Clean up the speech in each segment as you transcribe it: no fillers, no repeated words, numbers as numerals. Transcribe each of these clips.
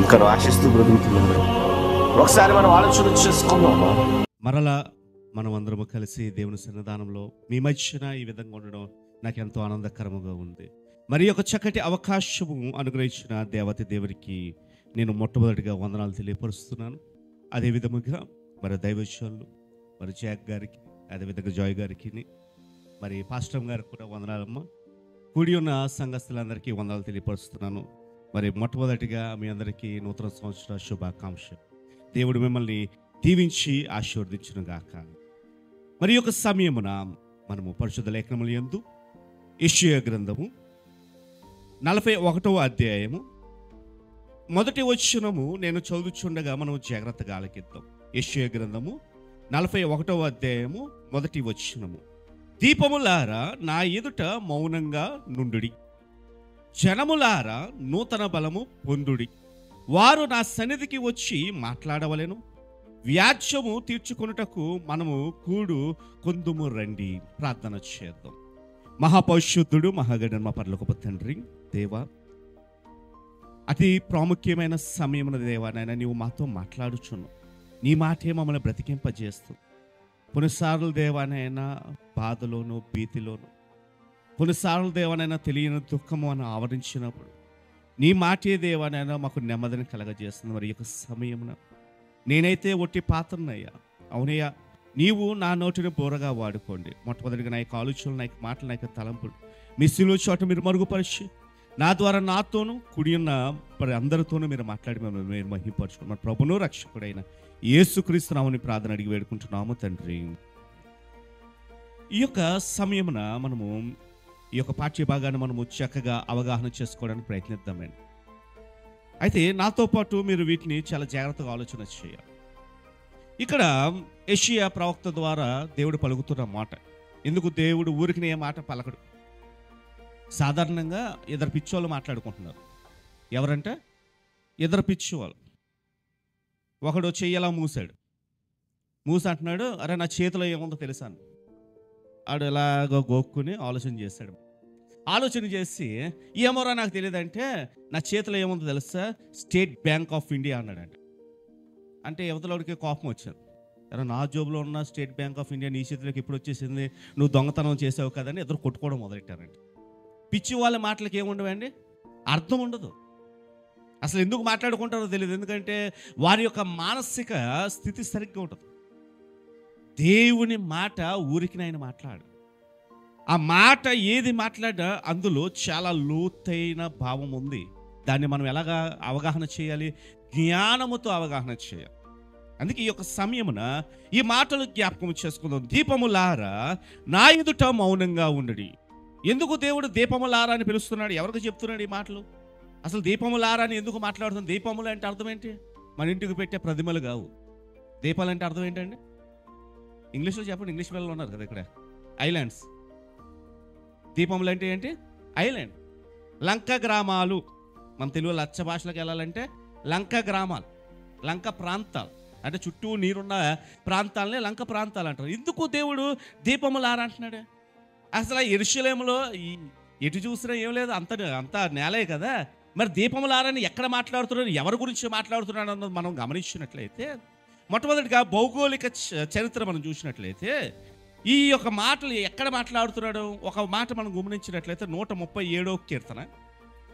ఇక్కడ ఆశిస్తూ బ్రతుకుతున్నాడు. ఒకసారి మనం ఆలోచన చేసుకుందామా? మరలా మనం అందరము కలిసి దేవుని సన్నిధానంలో మీ మధ్యన ఈ విధంగా ఉండడం నాకు ఎంతో ఆనందకరముగా ఉంది. మరి ఒక చక్కటి అవకాశము అనుగ్రహించిన దేవతి దేవునికి నేను మొట్టమొదటిగా వందనాలు తెలియపరుస్తున్నాను. అదే విధముగా మరి దైవజనులు మరి జాక్ గారికి, అదేవిధంగా జాయ్ గారికి, మరి పాస్టర్ గారికి కూడా వందనాలమ్మ. కూడి ఉన్న సంఘస్థులందరికీ వందనాలు తెలియపరుస్తున్నాను. మరి మొట్టమొదటిగా మీ అందరికీ నూతన సంవత్సర శుభాకాంక్షలు. దేవుడు మిమ్మల్ని దీవించి ఆశీర్వదించును గాక. మరి యొక్క సమయమున మనము పరిశుద్ధ లేఖనముల యందు యెషయా గ్రంథము 41వ అధ్యాయము మొదటి వచనము నేను చదువుచుండగా మనం జాగ్రత్తగా ఆలకిద్దాం. యెషయా గ్రంథము 41వ అధ్యాయము మొదటి వచనము. దీపములారా నా ఎదుట మౌనంగా నుండుడి, జనములారా నూతన బలము పొందుడి, వారు నా సన్నిధికి వచ్చి మాట్లాడవలెను, వ్యాజ్యము తీర్చుకొనుటకు మనము కొందుము రండి. ప్రార్థన చేద్దాం. మహాపరిశుద్ధుడు మహాగణుడు మా పరలోకపు తండ్రి దేవా, అతి ప్రాముఖ్యమైన సమయమున దేవా నాయన నీవు మాతో మాట్లాడుచున్నావు. నీ మాటే మమ్మల్ని బ్రతికింపజేస్తుంది. కొన్నిసార్లు దేవానైనా బాధలోను భీతిలోను, కొన్నిసార్లు దేవానైనా తెలియని దుఃఖము అని ఆవరించినప్పుడు నీ మాటే దేవానైనా మాకు నెమ్మదిని కలగజేస్తుంది. మరి యొక్క సమయమున నేనైతే ఒట్టి పాత్రనయ్యా, అవునయ్యా, నీవు నా నోటిని బోరగా వాడుకోండి. మొట్టమొదటిగా నా యొక్క ఆలోచనలు, నా యొక్క మాటలు, నా యొక్క తలంపులు మీ శిలువ చోట మీరు మరుగుపరిచి నా ద్వారా నాతోనూ కుడి ఉన్న మరి అందరితోనూ మీరు మాట్లాడి మీరు మహింపరచుకోండి. మన ప్రభును రక్షకుడైన యేసుక్రీస్తు నామమున ప్రార్థన అడిగి వేడుకుంటున్నాము తండ్రి. ఈ యొక్క సమయమున మనము ఈ యొక్క పాఠ్య భాగాన్ని మనము చక్కగా అవగాహన చేసుకోవడానికి ప్రయత్నిద్దామండి. అయితే నాతో పాటు మీరు వీటిని చాలా జాగ్రత్తగా ఆలోచన చేయాలి. ఇక్కడ యెషయా ప్రవక్త ద్వారా దేవుడు పలుకుతున్న మాట. ఎందుకు దేవుడు ఊరికి ఏ మాట పలకడు? సాధారణంగా ఇద్దరు పిచ్చోళ్ళు మాట్లాడుకుంటున్నారు. ఎవరంటే ఇద్దరు పిచ్చివాళ్ళు. ఒకడు చెయ్యలా మూసాడు. అంటున్నాడు, అరే నా చేతిలో ఏముందో తెలుసా అని. ఆడు ఎలాగో గోక్కుని ఆలోచన చేశాడు. ఆలోచన చేసి ఏమోరా నాకు తెలియదంటే నా చేతిలో ఏముందో తెలుసా, స్టేట్ బ్యాంక్ ఆఫ్ ఇండియా అన్నాడంట. అంటే యువతలోడికి కోపం వచ్చింది. అరే నా జోబులో ఉన్న స్టేట్ బ్యాంక్ ఆఫ్ ఇండియా నీ చేతిలోకి ఎప్పుడు వచ్చేసింది, నువ్వు దొంగతనం చేసావు కదని ఇద్దరు కొట్టుకోవడం మొదలెట్టారంట. పిచ్చి వాళ్ళ మాటలకి ఏముండవండి, అర్థం ఉండదు. అసలు ఎందుకు మాట్లాడుకుంటారో తెలియదు. ఎందుకంటే వారి యొక్క మానసిక స్థితి సరిగ్గా ఉంటుంది. దేవుని మాట ఊరికి ఆయన మాట్లాడు. ఆ మాట ఏది మాట్లాడా అందులో చాలా లోతైన భావం ఉంది. దాన్ని మనం ఎలాగా అవగాహన చేయాలి? జ్ఞానముతో అవగాహన చేయాలి. అందుకే ఈ యొక్క సమయమున ఈ మాటలు జ్ఞాపకం చేసుకుందాం. దీపములారా నా ఎదుట మౌనంగా ఉండడి. ఎందుకు దేవుడు దీపములారా అని పిలుస్తున్నాడు? ఎవరికి చెప్తున్నాడు ఈ మాటలు? అసలు దీపములారా అని ఎందుకు మాట్లాడుతుంది? దీపములు అంటే అర్థం ఏంటి? మన ఇంటికి పెట్టే ప్రతిమలు కావు. దీపాలు అంటే అర్థం ఏంటండి? ఇంగ్లీష్లో చెప్పండి. ఇంగ్లీష్ పిల్లలు ఉన్నారు కదా ఇక్కడ. ఐలాండ్స్. దీపములు అంటే ఏంటి? ఐలాండ్. లంక గ్రామాలు. మన తెలుగులో అచ్చ భాషలోకి వెళ్ళాలంటే లంక గ్రామాలు, లంక ప్రాంతాలు అంటే చుట్టూ నీరున్న ప్రాంతాలనే లంక ప్రాంతాలు అంటారు. ఎందుకు దేవుడు దీపములారా అంటున్నాడు? అసలు యెరూషలేములో ఎటు చూసినా ఏం లేదు, అంత నేలే కదా. మరి దీపములారని ఎక్కడ మాట్లాడుతున్నాడు, ఎవరి గురించి మాట్లాడుతున్నాడు అన్నది మనం గమనించినట్లయితే, మొట్టమొదటిగా భౌగోళిక చరిత్ర మనం చూసినట్లయితే ఈ యొక్క మాటలు ఎక్కడ మాట్లాడుతున్నాడు ఒక మాట మనం గమనించినట్లయితే 137వ కీర్తన,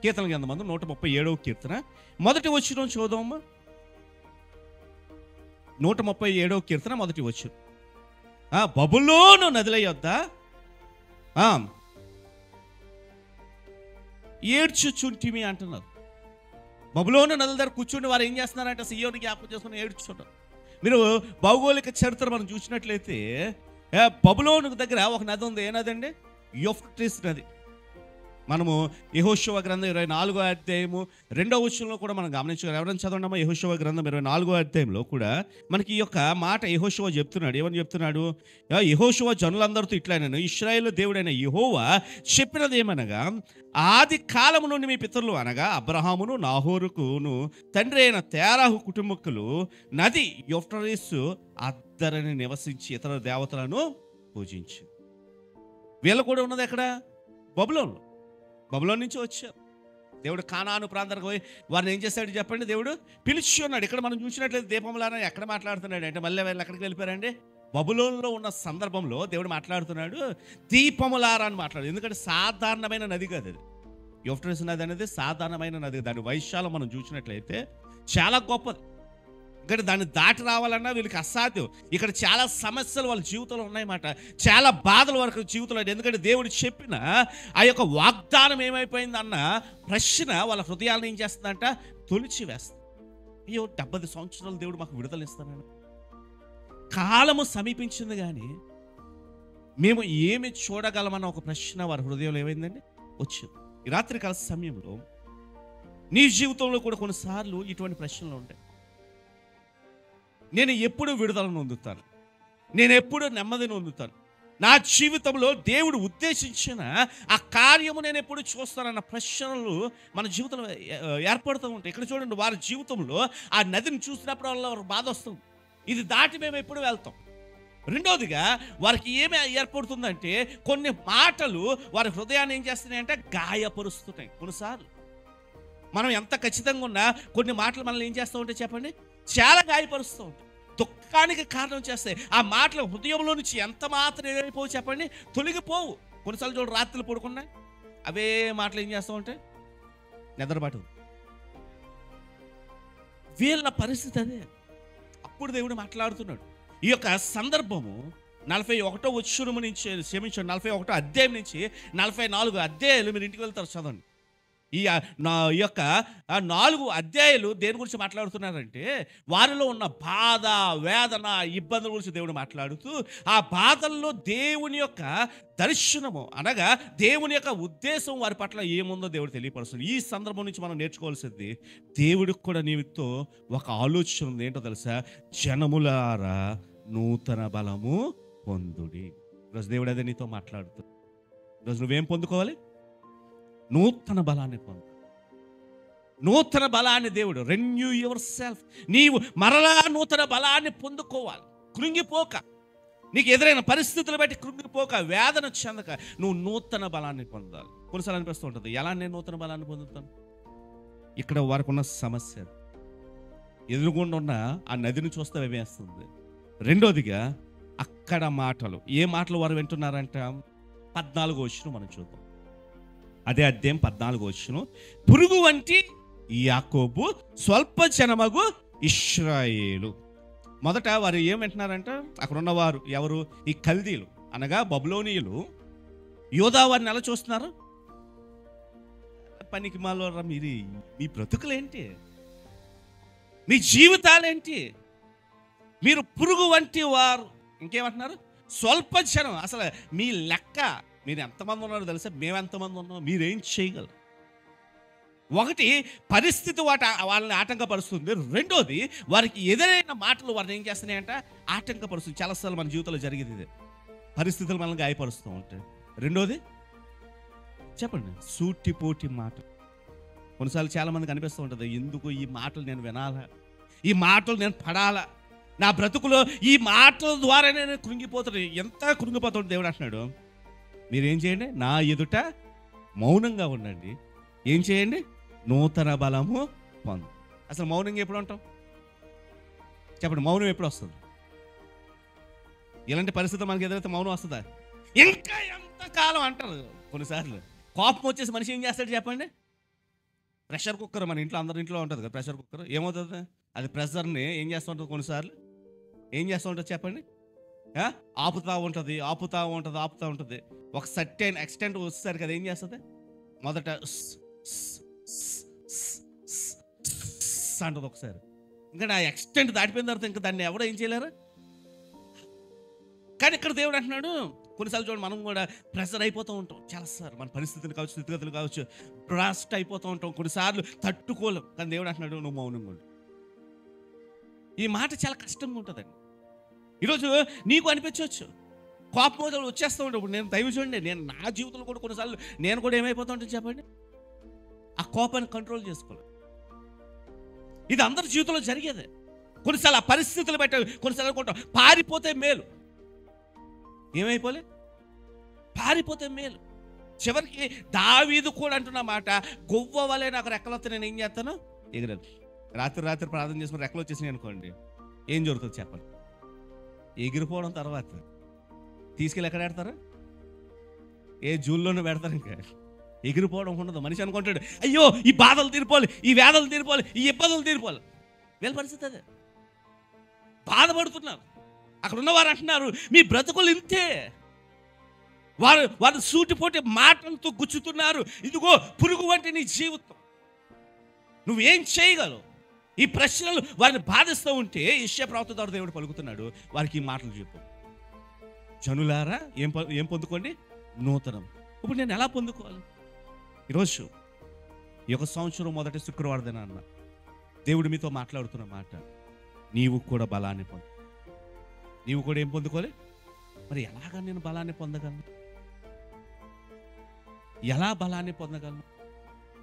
కీర్తన గ్రంథం 137వ కీర్తన మొదటి వచనం చూద్దామా. 137వ కీర్తన మొదటి వచనం. బబులోను నదుల యొద్ద ఏడ్చుచుంటిమి అంటున్నారు. బబులోను నదుల దగ్గర కూర్చుని వారు ఏం చేస్తున్నారంటే సియోని జ్ఞాపకం చేసుకుని ఏడ్చుచుంటారు. మీరు భౌగోళిక చరిత్ర మనం చూసినట్లయితే బబులోను దగ్గర ఒక నది ఉంది. ఏ నది అండి? యూఫ్రటీస్ నది. మనము యెహోషువ గ్రంథం 24వ అధ్యాయము 2వ వచనంలో కూడా మనం గమనించగలం. ఎవరైనా చదవండి. యెహోషువ గ్రంథం 24వ అధ్యాయంలో కూడా మనకి ఈ యొక్క మాట యెహోషువ చెప్తున్నాడు. ఏమని చెప్తున్నాడు? యెహోషువ జనులందరితో ఇట్లా, నేను ఇశ్రాయేలు దేవుడైన యెహోవా చెప్పినది ఏమనగా, ఆది కాలము నుండి మీ పితరులు అనగా అబ్రహామును నాహోరుకును తండ్రి అయిన తేరాహు కుటుంబకులు నది యూఫ్రటీస్ అద్దరని నివసించి ఇతర దేవతలను పూజించి. వీళ్ళు కూడా ఉన్నది ఎక్కడ? బబులోను. బబులోను నుంచి వచ్చారు. దేవుడు కానాను ప్రాంతానికి పోయి వారిని ఏం చేశాడు చెప్పండి, దేవుడు పిలిచి ఉన్నాడు. ఇక్కడ మనం చూసినట్లయితే దీపములారా ఎక్కడ మాట్లాడుతున్నాడు అంటే మళ్ళీ వీళ్ళు ఎక్కడికి వెళ్ళిపోయారండి, బబులోనులో ఉన్న సందర్భంలో దేవుడు మాట్లాడుతున్నాడు దీపములారా అని మాట్లాడు. ఎందుకంటే సాధారణమైన నది కాదు అది. యూఫ్రటీస్ నది అనేది సాధారణమైన నది, దాని వైశాల్యం మనం చూసినట్లయితే చాలా గొప్పది. ఇక్కడ దాన్ని దాటి రావాలన్నా వీళ్ళకి అసాధ్యం. ఇక్కడ చాలా సమస్యలు వాళ్ళ జీవితంలో ఉన్నాయన్నమాట, చాలా బాధలు వరకు జీవితంలో. ఎందుకంటే దేవుడు చెప్పిన ఆ యొక్క వాగ్దానం ఏమైపోయింది అన్న ప్రశ్న వాళ్ళ హృదయాలను ఏం చేస్తుందంట, తొలిచి వేస్తుంది. అయ్యో 70 సంవత్సరాలు దేవుడు మాకు విడుదల ఇస్తానని, కాలము సమీపించింది కానీ మేము ఏమి చూడగలమన్న ఒక ప్రశ్న వారి హృదయంలో ఏమైందండి, వచ్చింది. ఈ రాత్రికాల సమయంలో నీ జీవితంలో కూడా కొన్నిసార్లు ఇటువంటి ప్రశ్నలు ఉంటాయి. నేను ఎప్పుడు విడుదలను పొందుతాను, నేను ఎప్పుడు నెమ్మదిని పొందుతాను, నా జీవితంలో దేవుడు ఉద్దేశించిన ఆ కార్యము నేను ఎప్పుడు చూస్తానన్న ప్రశ్నలు మన జీవితంలో ఏర్పడుతూ ఉంటాయి. ఇక్కడ చూడండి, వారి జీవితంలో ఆ నదిని చూసినప్పుడు వాళ్ళ బాధ వస్తుంది, ఇది దాటి మేము ఎప్పుడు వెళ్తాం. రెండోదిగా వారికి ఏమి ఏర్పడుతుందంటే కొన్ని మాటలు వారి హృదయాన్ని ఏం చేస్తున్నాయంటే గాయపరుస్తున్నాయి. కొన్నిసార్లు మనం ఎంత ఖచ్చితంగా ఉన్నా కొన్ని మాటలు మనల్ని ఏం చేస్తూ ఉంటాయి చెప్పండి, చాలా గాయపరుస్తూ ఉంటాయి, దుఃఖానికి కారణం చేస్తాయి. ఆ మాటలు హృదయంలో నుంచి ఎంత మాత్రం ఏమైపోవు చెప్పండి, తొలగిపోవు. కొన్నిసార్లు చూడండి, రాత్రులు పడుకున్నా అవే మాటలు ఏం చేస్తూ ఉంటాయి, నిద్రపాటు. వీళ్ళ పరిస్థితి అదే. అప్పుడు దేవుడు మాట్లాడుతున్నాడు. ఈ యొక్క సందర్భము 41వ వచనం నుంచి, క్షమించండి, 41వ అధ్యాయం నుంచి 44 అధ్యాయాలు మీరు ఇంటికి వెళ్తారు చదవండి. ఈ యొక్క 4 అధ్యాయాలు దేని గురించి మాట్లాడుతున్నారంటే వారిలో ఉన్న బాధ, వేదన, ఇబ్బందుల గురించి దేవుడు మాట్లాడుతూ ఆ బాధల్లో దేవుని యొక్క దర్శనము అనగా దేవుని యొక్క ఉద్దేశం వారి పట్ల ఏముందో దేవుడు తెలియపరుస్తుంది. ఈ సందర్భం నుంచి మనం నేర్చుకోవాల్సింది, దేవుడికి కూడా నీతో ఒక ఆలోచన ఉంది. ఏంటో తెలుసా, జనములారా నూతన బలము పొందుడి. ఈరోజు దేవుడు అదే నీతో మాట్లాడుతుంది. ఈరోజు నువ్వేం పొందుకోవాలి, నూతన బలాన్ని పొందు. నూతన బలాన్ని దేవుడు రెన్యూ యువర్ సెల్ఫ్, నీవు మరలా నూతన బలాన్ని పొందుకోవాలి. కృంగిపోక, నీకు ఎదురైన పరిస్థితులు బట్టి కృంగిపోక, వేదన చెందక నువ్వు నూతన బలాన్ని పొందాలి. కొన్నిసార్లు అనిపిస్తూ ఉంటుంది, ఎలా నేను నూతన బలాన్ని పొందుతాను? ఇక్కడ వారికి ఉన్న సమస్య, ఎదురుగుండా ఉన్న ఆ నదిని చూస్తే వేస్తుంది. రెండోదిగా అక్కడ మాటలు, ఏ మాటలు వారు వింటున్నారంట, 14వ వచనం మనం చూద్దాం. అదే అధ్యాయం 14వ వచనం, పురుగు వంటి యాకోబు, స్వల్ప జనమగు ఇశ్రాయేలు. మొదట వారు ఏం వింటున్నారంట, అక్కడ ఉన్నవారు ఎవరు, ఈ కల్దీలు అనగా బబులోనీయులు యోధా వారిని ఎలా చూస్తున్నారు, పనికి మాలోరా మీరు, మీ బ్రతుకులేంటి, మీ జీవితాలేంటి, మీరు పురుగు వంటి వారు. ఇంకేమంటున్నారు, స్వల్ప జనం. అసలు మీ లెక్క, మీరు ఎంతమంది ఉన్నారో తెలుసా, మేము ఎంతమంది ఉన్నాం, మీరేం చేయగలరు. ఒకటి, పరిస్థితి వాళ్ళని ఆటంకపరుస్తుంది. రెండోది, వారికి ఎదురైన మాటలు వారిని ఏం చేస్తున్నాయంట, ఆటంకపరుస్తుంది. చాలాసార్లు మన జీవితంలో జరిగేది ఇదే, పరిస్థితులు మనల్ని గాయపరుస్తూ ఉంటాయి. రెండోది చెప్పండి, సూటిపోటి మాట. కొన్నిసార్లు చాలామందికి అనిపిస్తూ ఉంటుంది, ఎందుకు ఈ మాటలు నేను వినాలా, ఈ మాటలు నేను పడాలా, నా బ్రతుకులో ఈ మాటల ద్వారా నేను కృంగిపోతున్నాను. ఎంత కృంగిపోతాడు. దేవుడు అంటున్నాడు, మీరేం చేయండి, నా ఎదుట మౌనంగా ఉండండి. ఏం చేయండి, నూతన బలము పొందు. అసలు మౌనంగా ఎప్పుడు ఉంటాం చెప్పండి, మౌనం ఎప్పుడు వస్తుంది? ఇలాంటి పరిస్థితి మనకి ఎదురైతే మౌనం వస్తుందా? ఇంకా ఎంతకాలం అంటారు. కొన్నిసార్లు కోపం వచ్చేసి మనిషి ఏం చేస్తాడు చెప్పండి, ప్రెషర్ కుక్కర్, మన ఇంట్లో అందరి ఇంట్లో ఉంటుంది కదా ప్రెషర్ కుక్కర్. ఏమవుతుంది, అది ప్రెషర్ని ఏం చేస్తూ ఉంటుంది, కొన్నిసార్లు ఏం చేస్తూ ఉంటుంది చెప్పండి, ఆపుతూ ఉంటుంది. ఒక సర్టెన్ ఎక్స్టెంట్ వచ్చేసరికి అది ఏం చేస్తుంది, మొదట అంటుంది ఒకసారి, ఇంకా ఆ ఎక్స్టెంట్ దాటిపోయిన తర్వాత ఇంకా దాన్ని ఎవడో ఏం చేయలేరు. కానీ ఇక్కడ దేవుడు అంటున్నాడు, కొన్నిసార్లు చూడండి, మనం కూడా ప్రెషర్ అయిపోతూ ఉంటాం చాలాసార్లు, మన పరిస్థితులు కావచ్చు, స్థితిగతులు కావచ్చు, బ్రాస్ట్ అయిపోతూ ఉంటాం, కొన్నిసార్లు తట్టుకోలేం. కానీ దేవుడు అంటున్నాడు, నువ్వు మౌనంగా ఉండు. ఈ మాట చాలా కష్టంగా ఉంటుందండి. ఈరోజు నీకు అనిపించవచ్చు, కోపం వచ్చేస్తూ ఉంటాడు. ఇప్పుడు నేను దైవ చూడండి, నేను నా జీవితంలో కూడా కొన్నిసార్లు నేను కూడా ఏమైపోతూ ఉంటాను చెప్పండి, ఆ కోపాన్ని కంట్రోల్ చేసుకోవాలి. ఇది అందరి జీవితంలో జరిగేదే. కొన్నిసార్లు ఆ పరిస్థితులు బట్టి కొన్నిసార్లు అనుకుంటాం పారిపోతే మేలు. ఏమైపోలే, పారిపోతే మేలు. చివరికి దావీదు కూడా అంటున్న మాట, గొవ్వ వలె నాకు రెక్కలొస్తే నేను ఏం చేస్తాను? ఎగిరాను. రాత్రి ప్రార్థన చేసుకుని రెక్కలు వచ్చేసినాయి అనుకోండి, ఏం జరుగుతుంది చెప్పండి? ఎగిరిపోవడం. తర్వాత తీసుకెళ్ళి ఎక్కడ పెడతారు? ఏ జూల్లోనూ పెడతారు. ఇంకా ఎగిరిపోవడం ఉండదు. మనిషి అనుకుంటాడు, అయ్యో ఈ బాధలు తీరిపోవాలి, ఈ వేదలు తీరిపోవాలి, ఈ ఇబ్బందులు తీరిపోవాలి. వీళ్ళ పరిస్థితి అదే, బాధపడుతున్నారు. అక్కడ ఉన్నవారు అంటున్నారు, మీ బ్రతుకులు ఇంతే. వారు సూటిపోటి మాటలతో గుచ్చుతున్నారు. ఇదిగో పురుగు వంటి నీ జీవితం, నువ్వేం చేయగలవు? ఈ ప్రశ్నలు వారిని బాధిస్తూ ఉంటే యెషయా ప్రవక్త ద్వారా దేవుడు పలుకుతున్నాడు, వారికి ఈ మాటలు చెప్పు. జనులారా ఏం పొందుకోండి? నూతనం. ఇప్పుడు నేను ఎలా పొందుకోవాలి? ఈరోజు ఈ యొక్క సంవత్సరం మొదటి శుక్రవారం దినాన్న దేవుడు మీతో మాట్లాడుతున్న మాట, నీవు కూడా బలాన్ని పొందు. నీవు కూడా ఏం పొందుకోవాలి? మరి ఎలాగా నేను బలాన్ని పొందగలను? ఎలా బలాన్ని పొందగలను?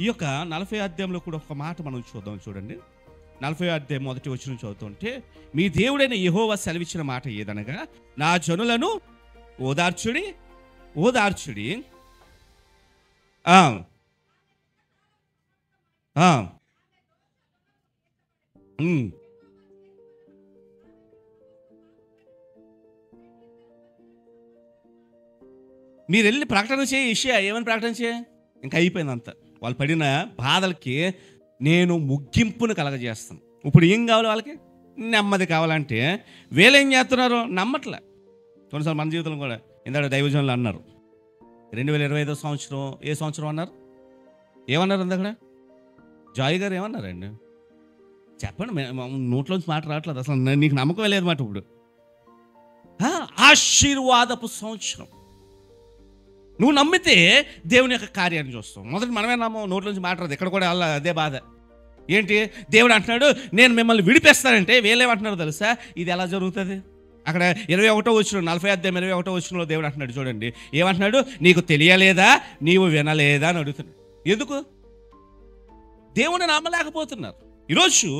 ఈ యొక్క 40వ అధ్యాయంలో కూడా ఒక మాట మనం చూద్దాం. చూడండి, 40వ అధ్యాయం మొదటి వచనం చదువుతుంటే, మీ దేవుడైన యెహోవా సెలవిచ్చిన మాట ఏదనగా, నా జనులను ఓదార్చుడి ఓదార్చుడి మీరు వెళ్ళి ప్రకటన చేయ. యెషయా ఏమని ప్రకటన చేయ? ఇంకా అయిపోయింది అంతా. వాళ్ళు పడిన బాధలకి నేను ముగింపును కలగజేస్తాను. ఇప్పుడు ఏం కావాలి వాళ్ళకి? నెమ్మది కావాలంటే వీళ్ళు ఏం చేస్తున్నారు? నమ్మట్లే. కొన్నిసార్లు మన జీవితంలో కూడా ఇందాక దైవజనులు అన్నారు, 2025 సంవత్సరం ఏ సంవత్సరం అన్నారు? ఏమన్నారు అందక్కడ? జాయ్ గారు ఏమన్నారండి? చెప్పండి, నోట్లోంచి మాట రావట్లేదు అసలు. నీకు నమ్మకం లేదు మాట. ఇప్పుడు ఆశీర్వాదపు సంవత్సరం. నువ్వు నమ్మితే దేవుని యొక్క కార్యాన్ని చూస్తావు. మొదటి మనమే నమ్మం, నోట్లోంచి మాట రాదు. ఇక్కడ కూడా అదే బాధ. ఏంటి? దేవుడు అంటున్నాడు నేను మిమ్మల్ని విడిపేస్తానంటే వీళ్ళేమంటున్నారు తెలుసా? ఇది ఎలా జరుగుతుంది? అక్కడ 21వ వచనం, 40వ అధ్యాయం 21వ వచనంలో దేవుడు అంటున్నాడు చూడండి, ఏమంటున్నాడు? నీకు తెలియలేదా, నీవు వినలేదా అని అడుగుతున్నాడు. ఎందుకు? దేవుని నమ్మలేకపోతున్నారు. ఈరోజు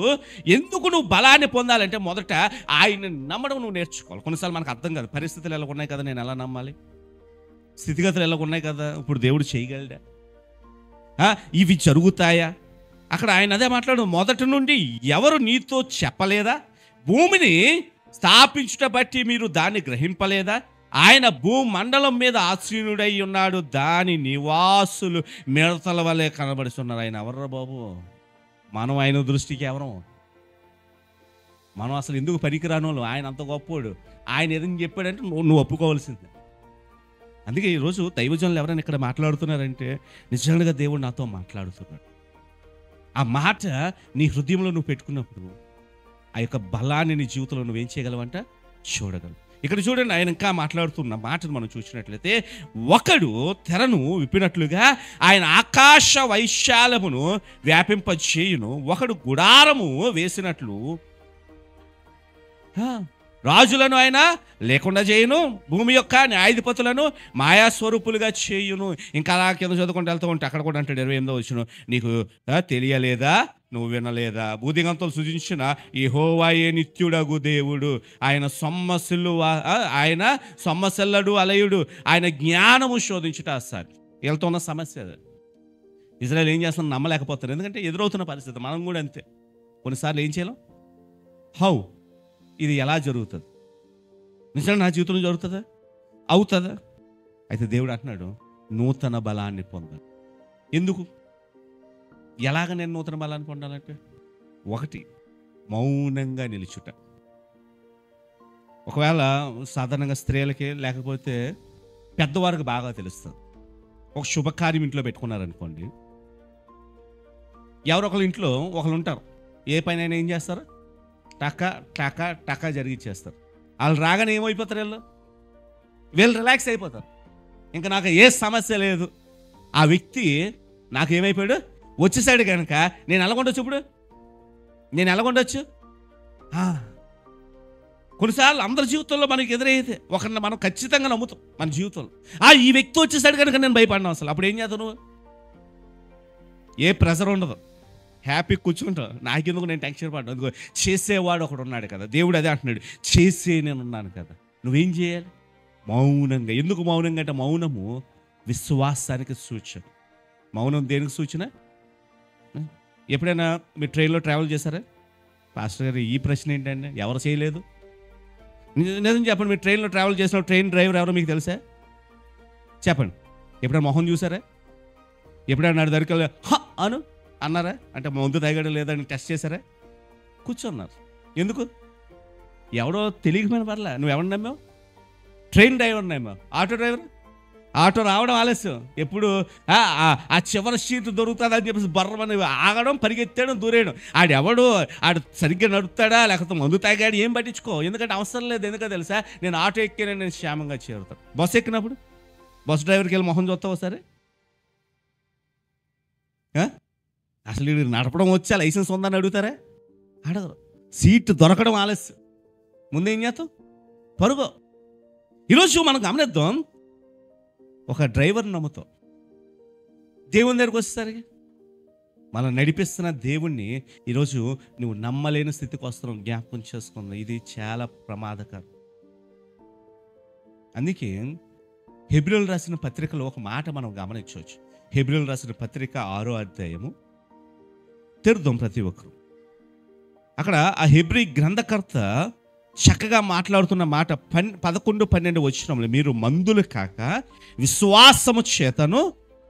ఎందుకు నువ్వు బలాన్ని పొందాలంటే మొదట ఆయన నమ్మడం నువ్వు నేర్చుకోవాలి. కొన్నిసార్లు మనకు అర్థం కాదు, పరిస్థితులు ఎలా ఉన్నాయి కదా, నేను ఎలా నమ్మాలి? స్థితిగతులు ఎలా ఉన్నాయి కదా, ఇప్పుడు దేవుడు చేయగలడా? ఇవి జరుగుతాయా? అక్కడ ఆయన అదే మాట్లాడు, మొదటి నుండి ఎవరు నీతో చెప్పలేదా? భూమిని స్థాపించుట బట్టి మీరు దాన్ని గ్రహింపలేదా? ఆయన భూమండలం మీద ఆసీనుడై ఉన్నాడు, దాని నివాసులు మిడతల వలె కనబడుతున్నారు. ఆయన ఎవర్రా బాబు? మనం ఆయన దృష్టికి ఎవరం? మనం అసలు ఎందుకు పనికిరాను? ఆయన అంత గొప్పోడు. ఆయన ఏదైనా చెప్పాడంటే నువ్వు ఒప్పుకోవాల్సిందే. అందుకే ఈరోజు దైవజనులు ఎవరైనా ఇక్కడ మాట్లాడుతున్నారంటే నిజంగా దేవుడు నాతో మాట్లాడుతున్నాడు. ఆ మాట నీ హృదయంలో నువ్వు పెట్టుకున్నప్పుడు ఆ యొక్క బలాన్ని నీ జీవితంలో నువ్వేం చేయగలవంట? చూడగలవు. ఇక్కడ చూడండి, ఆయన ఇంకా మాట్లాడుతున్న మాటను మనం చూసినట్లయితే, ఒకడు తెరను విప్పినట్లుగా ఆయన ఆకాశ వైశాల్యమును వ్యాపింపచేయును, ఒకడు గుడారము వేసినట్లు రాజులను ఆయన లేకుండా చేయును, భూమి యొక్క న్యాయాధిపతులను మాయాస్వరూపులుగా చేయును. ఇంకా అలా కింద చదువుకుంటూ వెళ్తూ ఉంటే అక్కడ కూడా అంటాడు 28వ వచనం, నీకు తెలియలేదా, నువ్వు వినలేదా? భూదిగంతలు సృజించిన యెహోవాయే నిత్యుడగు దేవుడు, ఆయన సొమ్మసెల్లడు అలయుడు, ఆయన జ్ఞానము శోధించుట అసాధ్యం. వీళ్ళతో ఉన్న సమస్య అది. ఇజ్రాయెల్ ఏం చేస్తున్నా నమ్మలేకపోతారు, ఎందుకంటే ఎదురవుతున్న పరిస్థితి. మనం కూడా అంతే. కొన్నిసార్లు ఏం చేయలేం. హౌ ఇది ఎలా జరుగుతుంది? నిజంగా నా జీవితంలో జరుగుతుందా? అవుతుందా? అయితే దేవుడు అంటున్నాడు నూతన బలాన్ని పొందాలి. ఎందుకు? ఎలాగ నేను నూతన బలాన్ని పొందాలంటే, ఒకటి మౌనంగా నిలుచుట. ఒకవేళ సాధారణంగా స్త్రీలకి లేకపోతే పెద్దవారికి బాగా తెలుస్తుంది. ఒక శుభకార్యం ఇంట్లో పెట్టుకున్నారనుకోండి, ఎవరొకరు ఇంట్లో ఒకరు ఉంటారు, ఏ పని అయినా ఏం చేస్తారు? టకా టకా టకా జరిగిచ్చేస్తారు. వాళ్ళు రాగానే ఏమైపోతారు? వీళ్ళు రిలాక్స్ అయిపోతారు. ఇంకా నాకు ఏ సమస్య లేదు. ఆ వ్యక్తి నాకు ఏమైపోయాడు? వచ్చేసాడు కనుక నేను ఎలాగొండొచ్చు? ఇప్పుడు నేను ఎలాగొండొచ్చు? కొన్నిసార్లు అందరి జీవితంలో మనకి ఎదురైతే ఒకరిని మనం ఖచ్చితంగా నమ్ముతాం మన జీవితంలో. ఈ వ్యక్తి వచ్చేసాడు కనుక నేను భయపడినా. అసలు అప్పుడు ఏం చేస్తావు నువ్వు? ఏ ప్రెజర్ ఉండదు, హ్యాపీ కూర్చుంటావు. నాకెందుకు, నేను టెన్షన్ పడ్డాను. అందుకో చేసేవాడు ఒకడు ఉన్నాడు కదా, దేవుడు అదే అంటున్నాడు, చేసే నేను ఉన్నాను కదా. నువ్వేం చేయాలి? మౌనంగా. ఎందుకు మౌనంగా అంటే, మౌనము విశ్వాసానికి సూచన. మౌనం దేనికి సూచన? ఎప్పుడైనా మీరు ట్రైన్లో ట్రావెల్ చేశారా? పాస్టర్ గారు ఈ ప్రశ్న ఏంటండి, ఎవరు చేయలేదు? నిజం చెప్పండి, మీరు ట్రైన్లో ట్రావెల్ చేసిన ట్రైన్ డ్రైవర్ ఎవరో మీకు తెలుసా? చెప్పండి. ఎప్పుడైనా మొహం చూసారా? ఎప్పుడైనా నాడు దగ్గరికి అను అన్నారా? అంటే మందు తాగాడు లేదని టెస్ట్ చేశారా? కూర్చున్నారు. ఎందుకు? ఎవడో తెలియకపోయిన పర్లే, నువ్వు ఎవరిని నమ్మావు? ట్రైన్ డ్రైవర్ నమ్మావు. ఆటో డ్రైవర్, ఆటో రావడం ఆలస్యం. ఎప్పుడు ఆ చివరి సీట్ దొరుకుతుంది అని చెప్పేసి బర్రమని ఆగడం, పరిగెత్తాడు, దూరేయడం. ఆడెవడు, ఆడు సరిగ్గా నడుపుతాడా లేకపోతే మందు తాగాడు ఏం పట్టించుకో, ఎందుకంటే అవసరం లేదు. ఎందుకో తెలుసా? నేను ఆటో ఎక్కినా నేను క్షేమంగా చేరుతాను. బస్సు ఎక్కినప్పుడు బస్ డ్రైవర్కి వెళ్ళి మొహం చూస్తావు సరే? అసలు వీడు నడపడం వచ్చా, లైసెన్స్ ఉందని అడుగుతారా? అడగరు. సీట్ దొరకడం ఆలస్యం, ముందేం చేస్తాం? పరుగు. ఈరోజు మనం గమనిద్దాం, ఒక డ్రైవర్ నమ్ముతాం, దేవుని దగ్గరికి వచ్చేసరికి మనం నడిపిస్తున్న దేవుణ్ణి ఈరోజు నువ్వు నమ్మలేని స్థితికి వస్తున్నావు. జ్ఞాపకం చేసుకుందాం, ఇది చాలా ప్రమాదకరం. అందుకే హెబ్రీయులు రాసిన పత్రికలో ఒక మాట మనం గమనించవచ్చు. హెబ్రీయులు రాసిన పత్రిక 6వ అధ్యాయము తెరుద్దాం ప్రతి ఒక్కరు. అక్కడ ఆ హెబ్రీ గ్రంథకర్త చక్కగా మాట్లాడుతున్న మాట 11-12 వచనంలో, మీరు మందులు కాక విశ్వాసము చేతను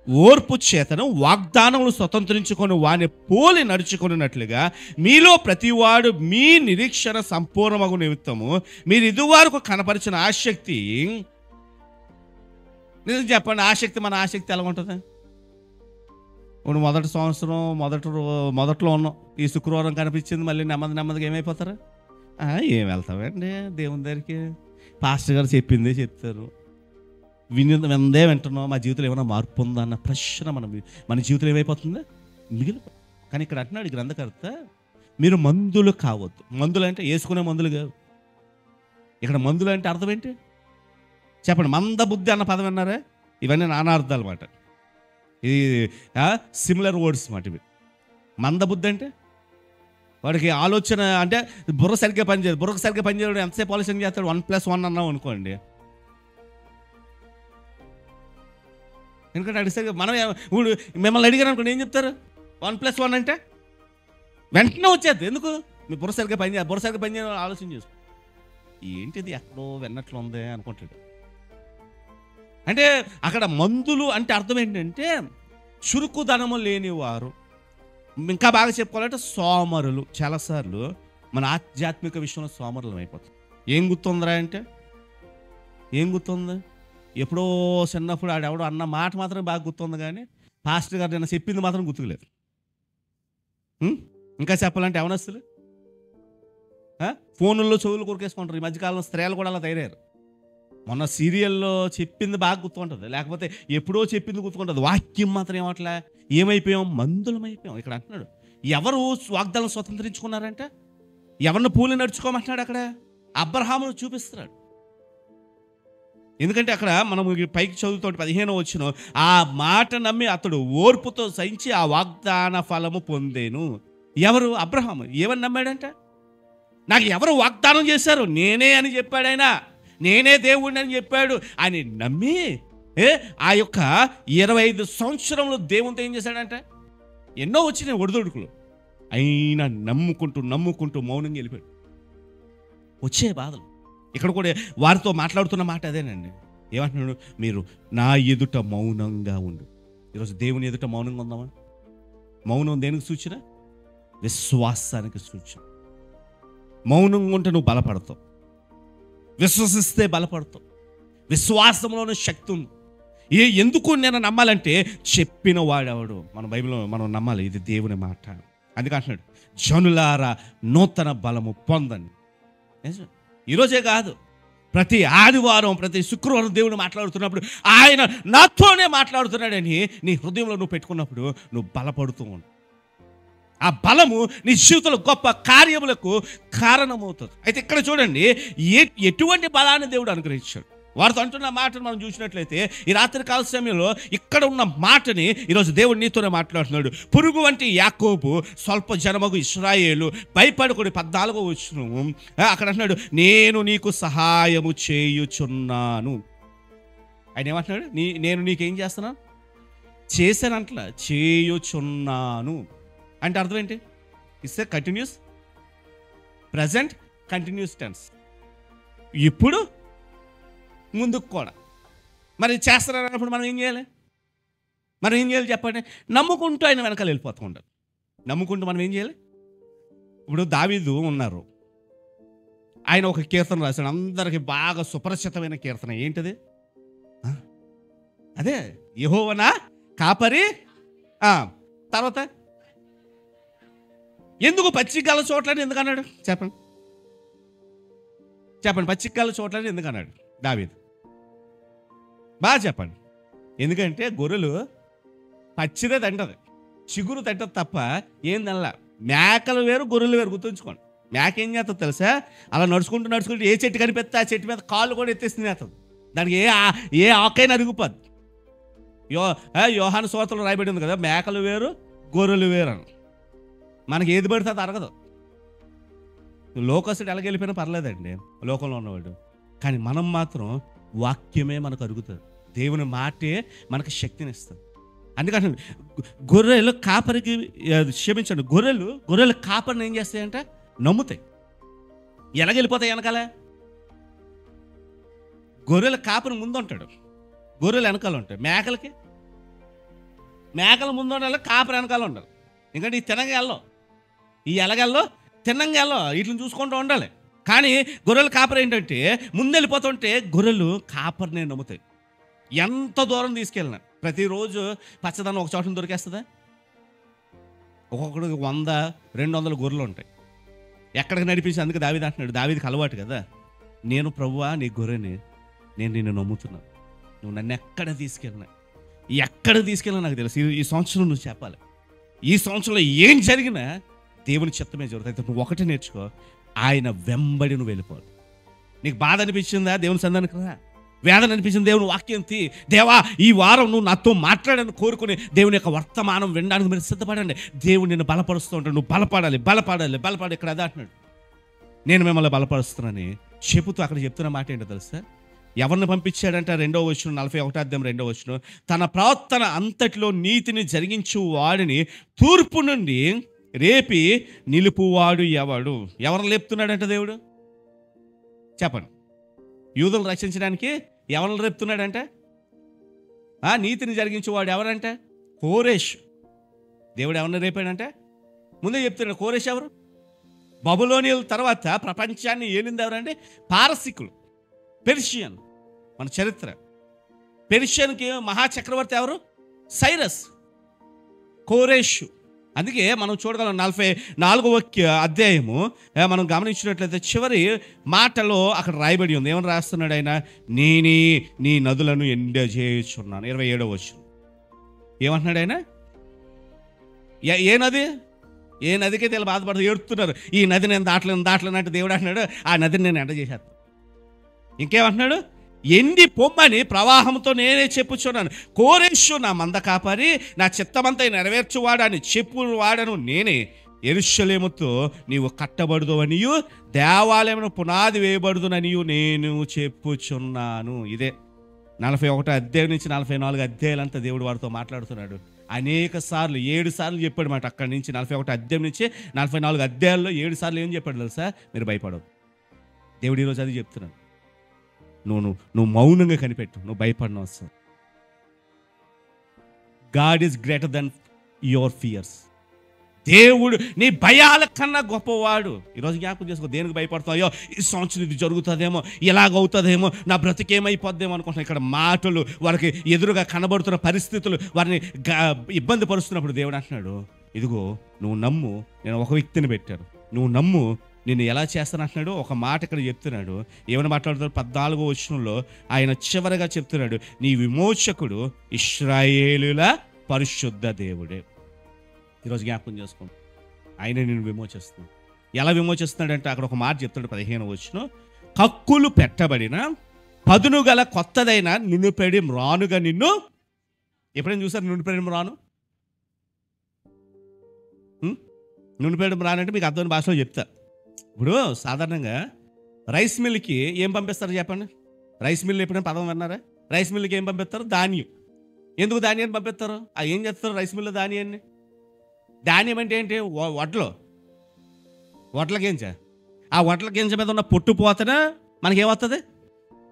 ఓర్పు చేతను వాగ్దానములు స్వతంత్రించుకొని వాని పోలి నడుచుకున్నట్లుగా మీలో ప్రతివాడు మీ నిరీక్షణ సంపూర్ణమగు నిమిత్తము మీరు ఇదివరకు కనపరిచిన ఆసక్తి, నిజం చెప్పండి, ఆసక్తి మన ఆసక్తి ఎలా ఉంటుంది? ఇప్పుడు మొదటి సంవత్సరం మొదట్లో ఉన్నాం, ఈ శుక్రవారం కనిపించింది, మళ్ళీ నెమ్మదిగా ఏమైపోతారు? ఏం వెళ్తామండి దేవుని దగ్గరికి, పాస్టర్ గారు చెప్పిందే చెప్తారు, విందే వింటున్నాం, మా జీవితంలో ఏమైనా మార్పు ఉందా అన్న ప్రశ్న మన జీవితంలో ఏమైపోతుంది? మిగిలిపోతుంది. కానీ ఇక్కడ అంటున్నాడు గ్రంథకర్త, మీరు మందులు కావద్దు. మందులు అంటే వేసుకునే మందులు కావు. ఇక్కడ మందులు అంటే అర్థం ఏంటి చెప్పండి? మందబుద్ధి అన్న పదం విన్నారా? ఇవన్నీ నానార్థాలు మాట, ఇది సిమిలర్ వర్డ్స్ మాట ఇవి. మందబుద్ధి అంటే వాడికి ఆలోచన అంటే బుర్ర సరిగ్గా పనిచేయదు. బుర్రకు సరిగ్గా పనిచేయడం ఎంతసేపు ఆలోచన చేస్తాడు? 1+1 అన్నాం అనుకోండి. ఎందుకంటే అడిగితే మనం ఇప్పుడు మిమ్మల్ని అడిగారు అనుకోండి, ఏం చెప్తారు? 1+1 అంటే వెంటనే వచ్చేది. ఎందుకు? మీ బుర్ర సరిగ్గా పనిచేయాలి ఆలోచన చేసుకో. ఏంటిది ఎక్కడో విన్నట్లు ఉంది అనుకుంటాడు. అంటే అక్కడ మందులు అంటే అర్థం ఏంటంటే చురుకుదనము లేనివారు, ఇంకా బాగా చెప్పుకోవాలంటే సోమరులు. చాలాసార్లు మన ఆధ్యాత్మిక విషయంలో సోమరులం అయిపోతుంది. ఏం గుర్తుందిరా అంటే ఏం గుర్తుంది? ఎప్పుడో చిన్నప్పుడు ఆడెవడో అన్న మాట మాత్రం బాగా గుర్తుంది, కానీ పాస్టర్ గారు నేను చెప్పింది మాత్రం గుర్తులేదు. ఇంకా చెప్పాలంటే ఎవనస్తులు ఫోనుల్లో చెవులు కొరికేసుకుంటారు. ఈ మధ్యకాలంలో స్త్రీలు కూడా అలా తయారయ్యారు. మొన్న సీరియల్లో చెప్పింది బాగా గుర్తుంటుంది, లేకపోతే ఎప్పుడో చెప్పింది గుర్తుకుంటుంది, వాక్యం మాత్రం ఏమట్లా ఏమైపోయాం? మందులమైపోయాం. ఇక్కడ అంటున్నాడు, ఎవరు వాగ్దానం స్వతంత్రించుకున్నారంటే ఎవరిని పూలు నడుచుకోమంటున్నాడు? అక్కడ అబ్రహామును చూపిస్తున్నాడు. ఎందుకంటే అక్కడ మనం పైకి చదువుతో 15వ వచనం, ఆ మాట నమ్మి అతడు ఓర్పుతో సహించి ఆ వాగ్దాన ఫలము పొందేను. ఎవరు? అబ్రహాము. ఏమని నమ్మాడంట? నాకు ఎవరు వాగ్దానం చేశారు? నేనే అని చెప్పాడు ఆయన. నేనే దేవుడిని అని చెప్పాడు అని నమ్మి ఆ యొక్క 25 సంవత్సరంలో దేవునితో ఏం చేశాడంటే ఎన్నో వచ్చినాయి ఒడిదొడుకులు, అయినా నమ్ముకుంటూ మౌనంగా వెళ్ళిపోయాడు. వచ్చే బాధలు ఇక్కడ కూడా వారితో మాట్లాడుతున్న మాట అదేనండి. ఏమంటున్నాడు? మీరు నా ఎదుట మౌనంగా ఉండు. ఈరోజు దేవుని ఎదుట మౌనంగా ఉందామా? మౌనం దేనికి సూచన? విశ్వాసానికి సూచన. మౌనంగా ఉంటే నువ్వు బలపడతావు, విశ్వసిస్తే బలపడతావు. విశ్వాసంలోనే శక్తి ఉంది. ఎందుకు నేను నమ్మాలంటే చెప్పిన వాడెవడు? మన బైబిల్లో మనం నమ్మాలి, ఇది దేవుని మాట. అందుకే అంటున్నాడు, జనులారా నూతన బలము పొందండి. ఈరోజే కాదు, ప్రతి ఆదివారం ప్రతి శుక్రవారం దేవుడు మాట్లాడుతున్నప్పుడు ఆయన నాతోనే మాట్లాడుతున్నాడని నీ హృదయంలో నువ్వు పెట్టుకున్నప్పుడు నువ్వు బలపడుతూ ఉంటావు. ఆ బలము నీ జీవితంలో గొప్ప కార్యములకు కారణమవుతుంది. అయితే ఇక్కడ చూడండి, ఎటువంటి బలాన్ని దేవుడు అనుగ్రహించాడు. వారితో అంటున్న మాటను మనం చూసినట్లయితే ఈ రాత్రి కాల సమయంలో ఇక్కడ ఉన్న మాటని ఈరోజు దేవుడు నీతోనే మాట్లాడుతున్నాడు. పురుగు వంటి యాకోబు, స్వల్ప జనమగు ఇశ్రాయేలు భయపడకుడి. 14వ వచనం అక్కడ అంటున్నాడు, నేను నీకు సహాయము చేయుచున్నాను. ఆయన ఏమంటున్నాడు? నేను నీకేం చేస్తున్నాను? చేశానంటలా, చేయుచున్నాను అంటే అర్థం ఏంటి? It's a continuous present continuous tense. ఇప్పుడు ముందుకు కూడా. మరి చేస్తున్నారు అన్నప్పుడు మనం ఏం చేయాలి? చెప్పండి. నమ్ముకుంటూ ఆయన వెనకాల వెళ్ళిపోతూ ఉండాలి. నమ్ముకుంటూ మనం ఏం చేయాలి? ఇప్పుడు దావీదు ఉన్నారు, ఆయన ఒక కీర్తన రాశాడు, అందరికి బాగా సుపరిచితమైన కీర్తన. ఏంటిది? అదే యెహోవా నా కాపరి. తర్వాత ఎందుకు పచ్చికల చోట్లని ఎందుకు అన్నాడు? చెప్పండి. పచ్చికల చోట్లని ఎందుకు అన్నాడు దావీదు? బాగా చెప్పండి. ఎందుకంటే గొర్రెలు పచ్చిదే తింటది, చిగురు తింటది తప్ప ఏం తినలా. మేకలు వేరు, గొర్రెలు వేరు, గుర్తుంచుకోండి. మేక ఏం చేస్తుంది తెలుసా? అలా నడుచుకుంటూ ఏ చెట్టు కనిపిస్తే ఆ చెట్టు మీద కాళ్ళు కూడా ఎత్తేస్తుంది చేస్తుంది. దానికి ఏ ఆకైనా అరిగిపోద్ది. యోహాను సువార్తలో రాయబడి ఉంది కదా, మేకలు వేరు గొర్రెలు వేరు అని. మనకి ఏది పడితే అది అరగదు. లోకస్తుడు ఎలాగెళ్ళిపోయినా పర్లేదండి, లోకంలో ఉన్నవాడు. కానీ మనం మాత్రం వాక్యమే మనకు అరుగుతుంది. దేవుని మాటే మనకు శక్తిని ఇస్తుంది. అందుకని గొర్రెలు కాపరికి క్షమించండి, గొర్రెలు కాపరిని ఏం చేస్తాయంట? నమ్ముతాయి. ఎలాగెళ్ళిపోతాయి వెనకాల? గొర్రెల కాపరి ముందు ఉంటాడు, గొర్రెలు వెనకాల ఉంటాయి. మేకల ముందు ఉండాలి, కాపరి వెనకాల ఉండాలి. ఎందుకంటే ఈ తినంగా ఈ ఎలగల్లో తిన్నంగా వీటిని చూసుకుంటూ ఉండాలి. కానీ గొర్రెల కాపరి ఏంటంటే ముందు వెళ్ళిపోతుంటే గొర్రెలు కాపరిని నమ్ముతాయి. ఎంత దూరం తీసుకెళ్ళినా ప్రతిరోజు పచ్చదనం ఒక చోటను దొరికేస్తుందా? ఒక్కొక్కడికి 100-200 గొర్రెలు ఉంటాయి. ఎక్కడికి నడిపించి. అందుకే దావీదు అంటున్నాడు, దావీదుకి అలవాటు కదా, నేను ప్రభువా నీ గొర్రెని, నేను నిన్ను నమ్ముతున్నాను, నువ్వు నన్ను ఎక్కడ తీసుకెళ్ళినా నాకు తెలుసు. ఈ సంవత్సరం నువ్వు చెప్పాలి, ఈ సంవత్సరంలో ఏం జరిగినా దేవుని చిత్తమే జరుగుతుంది. అయితే నువ్వు ఒకటి నేర్చుకో, ఆయన వెంబడి నువ్వు వెళ్ళిపోవాలి. నీకు బాధ అనిపించిందా? దేవుని సంధానికి రా. వేదన అనిపించింది, దేవుని వాక్యం తీ. దేవా ఈ వారం నువ్వు నాతో మాట్లాడని కోరుకుని దేవుని యొక్క వర్తమానం వినడానికి మీరు సిద్ధపడండి. దేవుడు నిన్ను బలపరుస్తూ ఉంటాడు. నువ్వు బలపడాలి. ఇక్కడ అదే అంటున్నాడు, నేను మిమ్మల్ని బలపరుస్తున్నానని చెబుతూ అక్కడ చెప్తున్న మాట ఏంటో తెలుసా? ఎవరిని పంపించాడంటే 2వ వచనం, 41వ అధ్యాయం 2వ వచనం, తన ప్రవర్తన అంతటిలో నీతిని జరిగించు వాడిని తూర్పు నుండి రేపి నిలుపువాడు ఎవడు? ఎవరిని లేపుతున్నాడంట దేవుడు? చెప్పండి. యూదులను రక్షించడానికి ఎవరిని రేపుతున్నాడంటే? నీతిని జరిగించేవాడు ఎవరంటే? కోరేష్. దేవుడు ఎవరిని రేపాడంటే ముందే చెప్తున్నాడు. కోరేష్ ఎవరు? బబులోనియల తర్వాత ప్రపంచాన్ని ఏలింది ఎవరంటే? పారసికులు, పెర్షియన్. మన చరిత్ర, పెర్షియన్కి మహాచక్రవర్తి ఎవరు? సైరస్. కోరేష్. అందుకే మనం చూడగలం 44వ అధ్యాయము మనం గమనించినట్లయితే చివరి మాటలో అక్కడ రాయబడి ఉంది. ఏమని రాస్తున్నాడు ఆయన? నేనే నీ నదులను ఎండజేయుచున్నాను. 27వ వచనం ఏమంటున్నాడు ఆయన? ఏ నదికే తెలు బాధపడుతూ ఏడుతున్నారు, ఈ నది నేను దాటలేను అంటే దేవుడు అంటున్నాడు, ఆ నదిని నేను ఎండ చేసేస్తాను. ఇంకేమంటున్నాడు? ఎండి పొమ్మని ప్రవాహంతో నేనే చెప్పుచున్నాను. కోరేషు నా మంద కాపరి, నా చిత్తమంతా నెరవేర్చువాడని చెప్పువాడను నేనే. యెరూషలేముతో నీవు కట్టబడుదువనియు దేవాలయమును పునాది వేయబడుదుననియు నేను చెప్పుచున్నాను. ఇదే 41వ అధ్యాయం నుంచి 44 అధ్యాయాలంతా దేవుడు వారితో మాట్లాడుతున్నాడు. అనేక సార్లు 7 సార్లు చెప్పాడు మాట. అక్కడి నుంచి 41వ అధ్యాయం నుంచి 44 అధ్యాయాల్లో 7 సార్లు ఏం చెప్పాడు తెలుసా? మీరు భయపడవు. దేవుడు ఈరోజు అది చెప్తున్నాడు. నువ్వు మౌనంగా కనిపెట్టు, నువ్వు భయపడిన అవసరం. God is greater than your fears. దేవుడు నీ భయాల కన్నా గొప్పవాడు. ఈరోజు జ్ఞాపకం చేసుకో, దేనికి భయపడతాయో? ఈ సంవత్సరం ఇది జరుగుతుందేమో, ఇలాగవుతుందేమో, నా బ్రతికేమైపోద్దేమో అనుకుంటున్నా. ఇక్కడ మాటలు, వారికి ఎదురుగా కనబడుతున్న పరిస్థితులు వారిని ఇబ్బంది పరుస్తున్నప్పుడు దేవుడు అంటున్నాడు, ఇదిగో నువ్వు నమ్ము, నేను ఒక వ్యక్తిని పెట్టాను, నువ్వు నమ్ము, నేను ఎలా చేస్తాను అంటున్నాడు. ఒక మాట ఇక్కడ చెప్తున్నాడు. ఏమైనా మాట్లాడుతాడు? 14వ వచనంలో ఆయన చివరిగా చెప్తున్నాడు, నీ విమోచకుడు ఇశ్రాయేలుల పరిశుద్ధ దేవుడే. ఈరోజు జ్ఞాపకం చేసుకోండి, ఆయన నిన్ను విమోచిస్తుంది. ఎలా విమోచిస్తున్నాడంటే అక్కడ ఒక మాట చెప్తాడు 15వ వచనం, కక్కులు పెట్టబడిన పదును గల కొత్తదైన నునుపెడి మ్రానుగా నిన్ను. ఎప్పుడైనా చూసారు నునుపెడి మ్రాను? నునుపెడి మ్రాను అంటే మీకు అర్థమైన భాషలో చెప్తా. ఇప్పుడు సాధారణంగా రైస్ మిల్కి ఏం పంపిస్తారు చెప్పండి? రైస్ మిల్ ఎప్పుడైనా పదం విన్నారా? రైస్ మిల్లుకి ఏం పంపిస్తారు? ధాన్యం. ఎందుకు ధాన్యాన్ని పంపిస్తారు? ఏం చేస్తారు రైస్ మిల్లు ధాన్యాన్ని? ధాన్యం అంటే ఏంటి? వడ్ల గింజ. ఆ వడ్ల గింజ మీద ఉన్న పొట్టు పోతేనే మనకేమవుతుంది?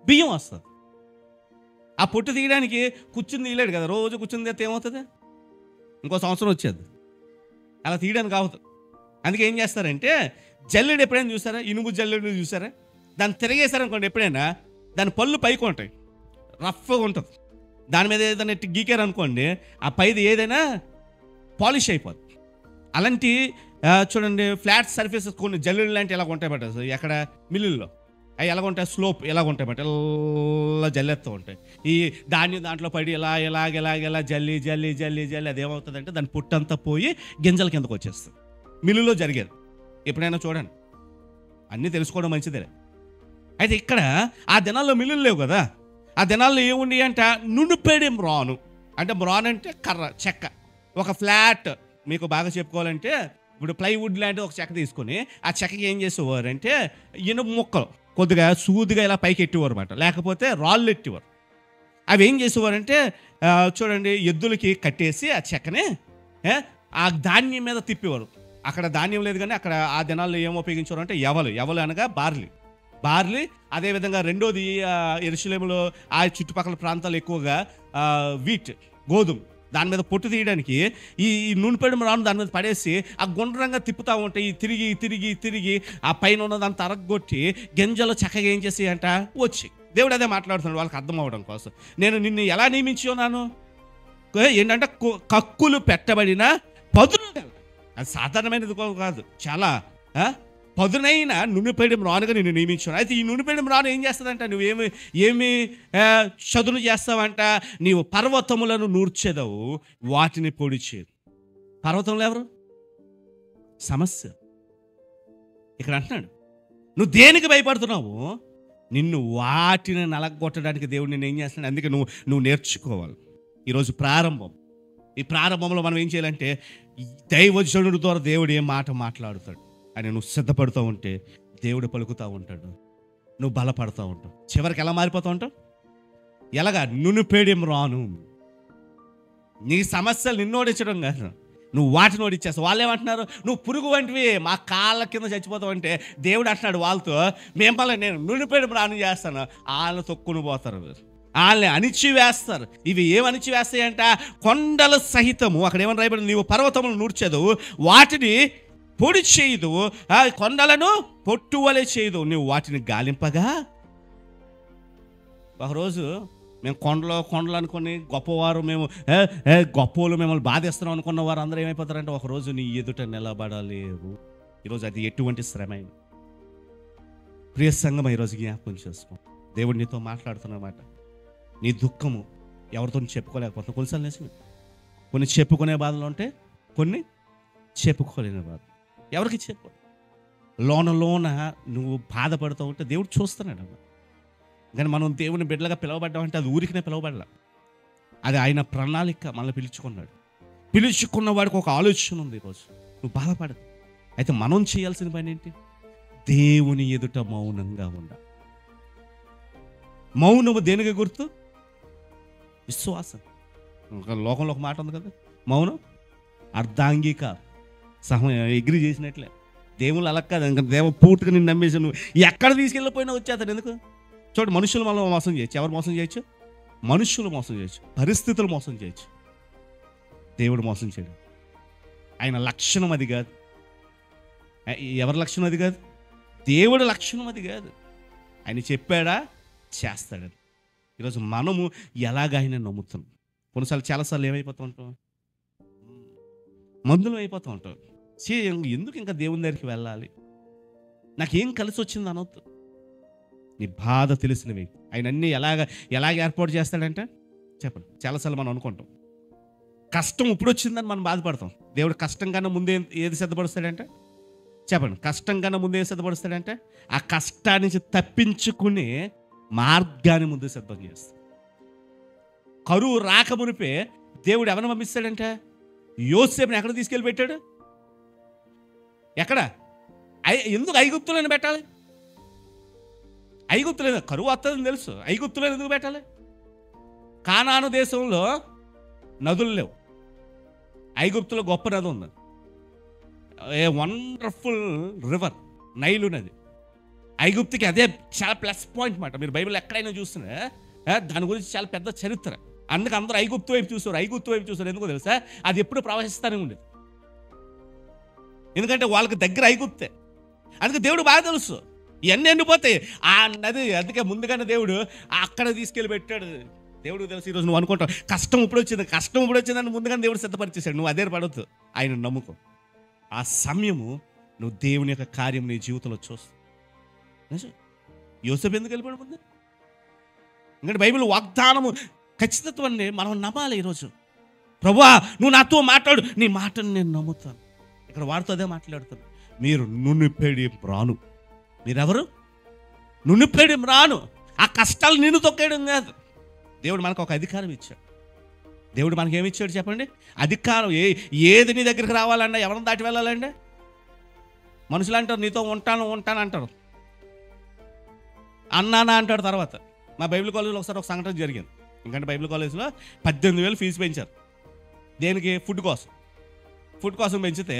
బియ్యం వస్తుంది. ఆ పొట్టు తీయడానికి కూర్చుని తీయలేడు కదా, రోజు కూర్చుని తీస్తే ఏమవుతుంది? ఇంకో సంవత్సరం వచ్చేది. అలా తీయడానికి అవుతుంది. అందుకే ఏం చేస్తారంటే, జల్లెడు ఎప్పుడైనా చూసారా? ఇనుము జల్లెడు చూసారా? దాన్ని తిరగేశారనుకోండి, ఎప్పుడైనా దాని పళ్ళు పైకి ఉంటాయి, రఫ్గా ఉంటుంది. దాని మీద ఏదైనా గీకారు అనుకోండి, ఆ పైది ఏదైనా పాలిష్ అయిపోతుంది. అలాంటి చూడండి, ఫ్లాట్ సర్ఫేసెస్ కొన్ని జల్లెడు లాంటి ఎలాగ ఉంటాయి బట్ ఎక్కడ మిల్లుల్లో అవి ఎలాగ ఉంటాయి, స్లోప్ ఎలాగ ఉంటాయి బట్ ఎలా జల్లెత్తూ ఉంటాయి. ఈ ధాన్యం దాంట్లో పడి ఎలా జల్లి జల్లి జల్లి జల్లి అదేమవుతుందంటే దాని పుట్టంతా పోయి గింజల కిందకు వచ్చేస్తుంది. మిల్లులో జరిగేది ఎప్పుడైనా చూడండి. అన్నీ తెలుసుకోవడం మంచిదే. అయితే ఇక్కడ ఆ దినాల్లో మిల్లులు లేవు కదా. ఆ దినాల్లో ఏముండి అంటే నునుపెడి మ్రాను. అంటే మ్రాన్ అంటే కర్ర, చెక్క. ఒక ఫ్లాట్ మీకు బాగా చెప్పుకోవాలంటే, ఇప్పుడు ప్లైవుడ్ లాంటి ఒక చెక్క తీసుకొని ఆ చెక్కకి ఏం చేసేవారు అంటే ఇనుము ముక్కలు కొద్దిగా సూదిగా ఇలా పైకి ఎట్టేవారు అనమాట, లేకపోతే రాళ్ళు ఎట్టేవారు. అవి ఏం చేసేవారంటే చూడండి, ఎద్దులకి కట్టేసి ఆ చెక్కని ఆ ధాన్యం మీద తిప్పేవారు. అక్కడ ధాన్యం లేదు కానీ అక్కడ ఆ దినాల్లో ఏం ఉపయోగించేవారు అంటే ఎవలు అనగా బార్లీ. అదేవిధంగా రెండోది యెరూషలేములో ఆ చుట్టుపక్కల ప్రాంతాలు ఎక్కువగా వీట్, గోధుమ. దాని మీద పొట్టు తీయడానికి ఈ నూనెపేడ రాను దాని మీద పడేసి ఆ గుండ్రంగా తిప్పుతూ ఉంటాయి. తిరిగి తిరిగి తిరిగి ఆ పైన ఉన్నదంతా అరగొట్టి గింజలు చక్కగా ఏం చేసి అంట వచ్చి. దేవుడు అదే మాట్లాడుతున్నాడు వాళ్ళకి అర్థం అవ్వడం కోసం. నేను నిన్ను ఎలా నియమించి ఉన్నాను ఏంటంటే కక్కులు పెట్టబడిన పదును. అది సాధారణమైనది కాదు, చాలా పదునైన నునుపెడి మ్రానుగా నిన్ను నియమించాను. అయితే ఈ నునుపెడి మ్రాను ఏం చేస్తుందంట, ఏమి చదును చేస్తావంట, నీవు పర్వతములను నూర్చెదవు, వాటిని పొడిచేది. పర్వతములు ఎవరు? సమస్య. ఇక్కడ అంటున్నాడు, నువ్వు దేనికి భయపడుతున్నావు? నిన్ను వాటిని నలగొట్టడానికి దేవుడు నిన్ను ఏం చేస్తున్నాడు. అందుకే నువ్వు నేర్చుకోవాలి. ఈరోజు ప్రారంభం. ఈ ప్రారంభంలో మనం ఏం చేయాలంటే, దైవజనుడి ద్వారా దేవుడు ఏం మాట మాట్లాడుతాడు అని నువ్వు సిద్ధపడుతూ ఉంటే దేవుడు పలుకుతూ ఉంటాడు, నువ్వు బలపడుతూ ఉంటావు. చివరికి ఎలా మారిపోతూ ఉంటావు? ఎలాగా? నునుపెడిం రాను. నీ సమస్యలు నిన్ను ఓడించడం కాదు, నువ్వు వాటిని ఓడించేస్తావు. వాళ్ళు ఏమంటున్నారు, నువ్వు పురుగు వంటివి మా కాళ్ళ కింద చచ్చిపోతావు అంటే దేవుడు అంటున్నాడు వాళ్ళతో, నేను నునుపెడిం రాను చేస్తాను. వాళ్ళని తొక్కుని పోతారు, వాళ్ళని అణిచివేస్తారు. ఇవి ఏం అణిచివేస్తాయంట? కొండల సహితము. అక్కడ ఏమని రాయబడి, నీవు పర్వతములు నూర్చెదు, వాటిని పొడి చేయదు, కొండలను పొట్టువలే చేయదు, నువ్వు వాటిని గాలింపగా. ఒకరోజు మేము కొండలు అనుకుని గొప్పవారు, మేము గొప్పలు మిమ్మల్ని బాధిస్తున్నాం అనుకున్న వారు అందరూ ఏమైపోతారంటే ఒకరోజు నీ ఎదుట నిలబడలేరు. ఈరోజు అది ఎటువంటి శ్రమైన. ప్రియ సంఘం, ఈరోజు జ్ఞాపకం చేసుకో, దేవుడు నీతో మాట్లాడుతున్నమాట. నీ దుఃఖము ఎవరితో చెప్పుకోలేకపోతున్నావు. కొన్నిసార్లు నిజమే, కొన్ని చెప్పుకునే బాధలు ఉంటే, కొన్ని చెప్పుకోలేని బాధ. ఎవరికి చెప్పు? లోన నువ్వు బాధపడుతూ ఉంటే దేవుడు చూస్తున్నాడు. కానీ మనం దేవుని బిడ్డలుగా పిలవబడ్డామంటే అది ఊరికినే పిలవబడలా, అది ఆయన ప్రణాళిక. మనల్ని పిలుచుకున్న వాడికి ఒక ఆలోచన ఉంది. ఈరోజు నువ్వు బాధపడదు. అయితే మనం చేయాల్సిన పని ఏంటి? దేవుని ఎదుట మౌనంగా ఉండాలి. మౌనము దేనికి గుర్తు? విశ్వాసం. లోకంలో ఒక మాట ఉంది కదా, మౌనం అర్ధాంగిక సహం ఎగ్రీ చేసినట్లే. దేవుళ్ళు అలా కాదు, ఇంకా దేవుడు పూర్తిగా నిన్ను నమ్మేసి నువ్వు ఎక్కడ తీసుకెళ్ళిపోయినా వచ్చేస్తాడు. ఎందుకు? చూడు, మనుషులు మనం మోసం చేయొచ్చు. ఎవరు మోసం చేయొచ్చు? మనుషులు మోసం చేయొచ్చు, పరిస్థితులు మోసం చేయొచ్చు. దేవుడు మోసం చేయడు. ఆయన లక్షణం అది కాదు. ఎవరి లక్షణం అది కాదు? దేవుడి లక్షణం అది కాదు. ఆయన చెప్పాడా చేస్తాడని. ఈరోజు మనము ఎలాగ ఆయన నమ్ముతున్నాం. కొన్నిసార్లు చాలాసార్లు ఏమైపోతూ ఉంటాం, మందులు అయిపోతూ ఉంటాం. ఎందుకు ఇంకా దేవుని దగ్గరికి వెళ్ళాలి, నాకేం కలిసి వచ్చింది అనొద్దు. నీ బాధ తెలిసినవి ఆయన అన్నీ ఎలాగ ఏర్పాటు చేస్తాడంటే చెప్పండి. చాలాసార్లు మనం అనుకుంటాం కష్టం ఇప్పుడు వచ్చిందని మనం బాధపడతాం. దేవుడు కష్టం కన్నా ముందే ఏది సిద్ధపరుస్తాడంటే చెప్పండి, కష్టం కన్నా ముందే ఏది సిద్ధపరుస్తాడంటే ఆ కష్టాన్ని నుంచి తప్పించుకునే మార్గాన్ని ముందు సిద్ధం చేస్తాడు. కరువు రాకమునిపే దేవుడు ఎవరిని పంపిస్తాడంటే యోసేపుని ఎక్కడ తీసుకెళ్ళి పెట్టాడు? ఎక్కడ? ఎందుకు ఐగుప్తులను పెట్టాలి? ఐగుప్తులేదు, కరువు వస్తుందని తెలుసు, ఐగుప్తులను ఎందుకు పెట్టాలి? కానాను దేశంలో నదులు లేవు. ఐగుప్తులో గొప్ప నది ఉంది, ఏ వండర్ఫుల్ రివర్, నైలు నది. ఐగుప్తుకి అదే చాలా ప్లస్ పాయింట్ మాట. మీరు బైబిల్ ఎక్కడైనా చూస్తున్నా దాని గురించి చాలా పెద్ద చరిత్ర. అందుకు అందరూ ఐగుప్తు వైపు చూస్తారు. ఎందుకో తెలుసా? అది ఎప్పుడు ప్రవహిస్తూనే ఉండేది, ఎందుకంటే వాళ్ళకి దగ్గర ఐగుప్తే. అందుకే దేవుడు బాగా తెలుసు ఇవన్నీ ఎండిపోతాయి ఆ నది. అందుకే ముందుగానే దేవుడు అక్కడ తీసుకెళ్ళి పెట్టాడు. దేవుడు తెలుసు. ఈరోజు నువ్వు అనుకుంటావు కష్టం ఇప్పుడు వచ్చిందని ముందుగానే దేవుడు సిద్ధపరిచేశాడు. నువ్వు అదే పడవద్దు, ఆయన నమ్ముకో. ఆ సమయము నువ్వు దేవుని యొక్క కార్యం నీ జీవితంలో చూస్తావు. యోసేపు ఎందుకు వెళ్ళిపోయాడు ముందు? ఎందుకంటే బైబిల్ వాగ్దానము ఖచ్చితత్వాన్ని మనం నమ్మాలి. ఈరోజు ప్రభువా నువ్వు నాతో మాట్లాడు, నీ మాటను నేను నమ్ముతాను. ఇక్కడ వారితో అదే మాట్లాడుతాను. మీరు నునిపెడి రాను. మీరెవరు? నునిపెడి రాను. ఆ కష్టాలు నిన్ను తొక్కేయడం కాదు. దేవుడు మనకు ఒక అధికారం ఇచ్చాడు. దేవుడు మనకి ఏమి ఇచ్చాడు చెప్పండి? అధికారం. ఏది నీ దగ్గరికి రావాలన్నా ఎవరిని దాటి వెళ్ళాలండి? మనుషులు అంటారు నీతో ఉంటాను అంటారు, అన్నానా అంటాడు. తర్వాత మా బైబిల్ కాలేజ్లో ఒకసారి ఒక సంఘటన జరిగింది. ఎందుకంటే బైబిల్ కాలేజ్లో 18,000 ఫీజు పెంచారు. దేనికి? ఫుడ్ కోసం పెంచితే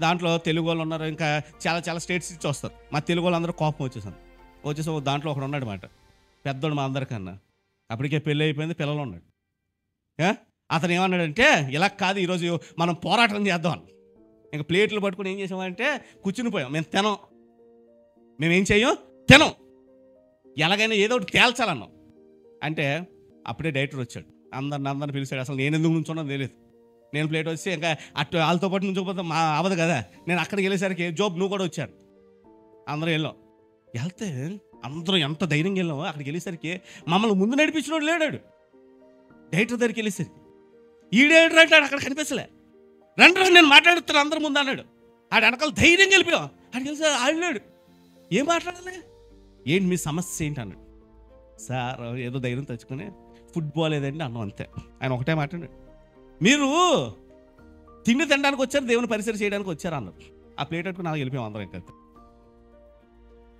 దాంట్లో తెలుగు వాళ్ళు ఉన్నారు, ఇంకా చాలా స్టేట్స్ ఇచ్చి వస్తారు. మా తెలుగు వాళ్ళు అందరూ కోపం వచ్చేసి దాంట్లో ఒకడు ఉన్నాడు మాట, పెద్దోడు మా అందరికన్నా. అప్పటికే పెళ్ళి అయిపోయింది, పిల్లలు ఉన్నాడు. అతను ఏమన్నాడంటే ఇలా కాదు, ఈరోజు మనం పోరాటం చేద్దాం. ఇంకా ప్లేట్లు పట్టుకుని ఏం చేసామంటే కూర్చుని పోయాం. మేమేం తినం, ఎలాగైనా ఏదో ఒకటి తేల్చాలన్నాం. అంటే అప్పుడే డైరెక్టర్ వచ్చాడు, అందరిని పిలిచాడు. అసలు నేను ఎందుకు నుంచున్నాను తెలియదు. నేను ప్లేట్ వచ్చి ఇంకా అటు వాళ్ళతో పాటు నుంచోపోతే మా అవ్వదు కదా. నేను అక్కడికి వెళ్ళేసరికి జోబ్ నువ్వు కూడా వచ్చాను. అందరూ వెళ్తే అందరూ ఎంత ధైర్యంగా వెళ్ళామో, అక్కడికి వెళ్ళేసరికి మమ్మల్ని ముందు నడిపించినోడు లేడాడు. డైరెక్టర్ దగ్గరికి వెళ్ళేసరికి ఈడేడు అంటాడు, అక్కడ కనిపించలే. రండి నేను మాట్లాడుతాను అందరి ముందు అన్నాడు. ఆడు వెనకాల ధైర్యంగా వెళ్ళిపోయాం. ఆడికి వెళ్ళి ఆడినాడు, ఏం మాట్లాడాలి, ఏంటి మీ సమస్య ఏంటి అన్నాడు. సార్ ఏదో ధైర్యం తెచ్చుకొని ఫుట్బాల్ ఏదండి అన్నాం, అంతే. ఆయన ఒకటే మాట్లాడాడు, మీరు తిండి తినడానికి వచ్చారు, దేవుని పరిసర చేయడానికి వచ్చారు అన్నారు. ఆ ప్లేట్ పెట్టుకుని నాకు వెళ్ళిపోయాం అందరం. ఇంకా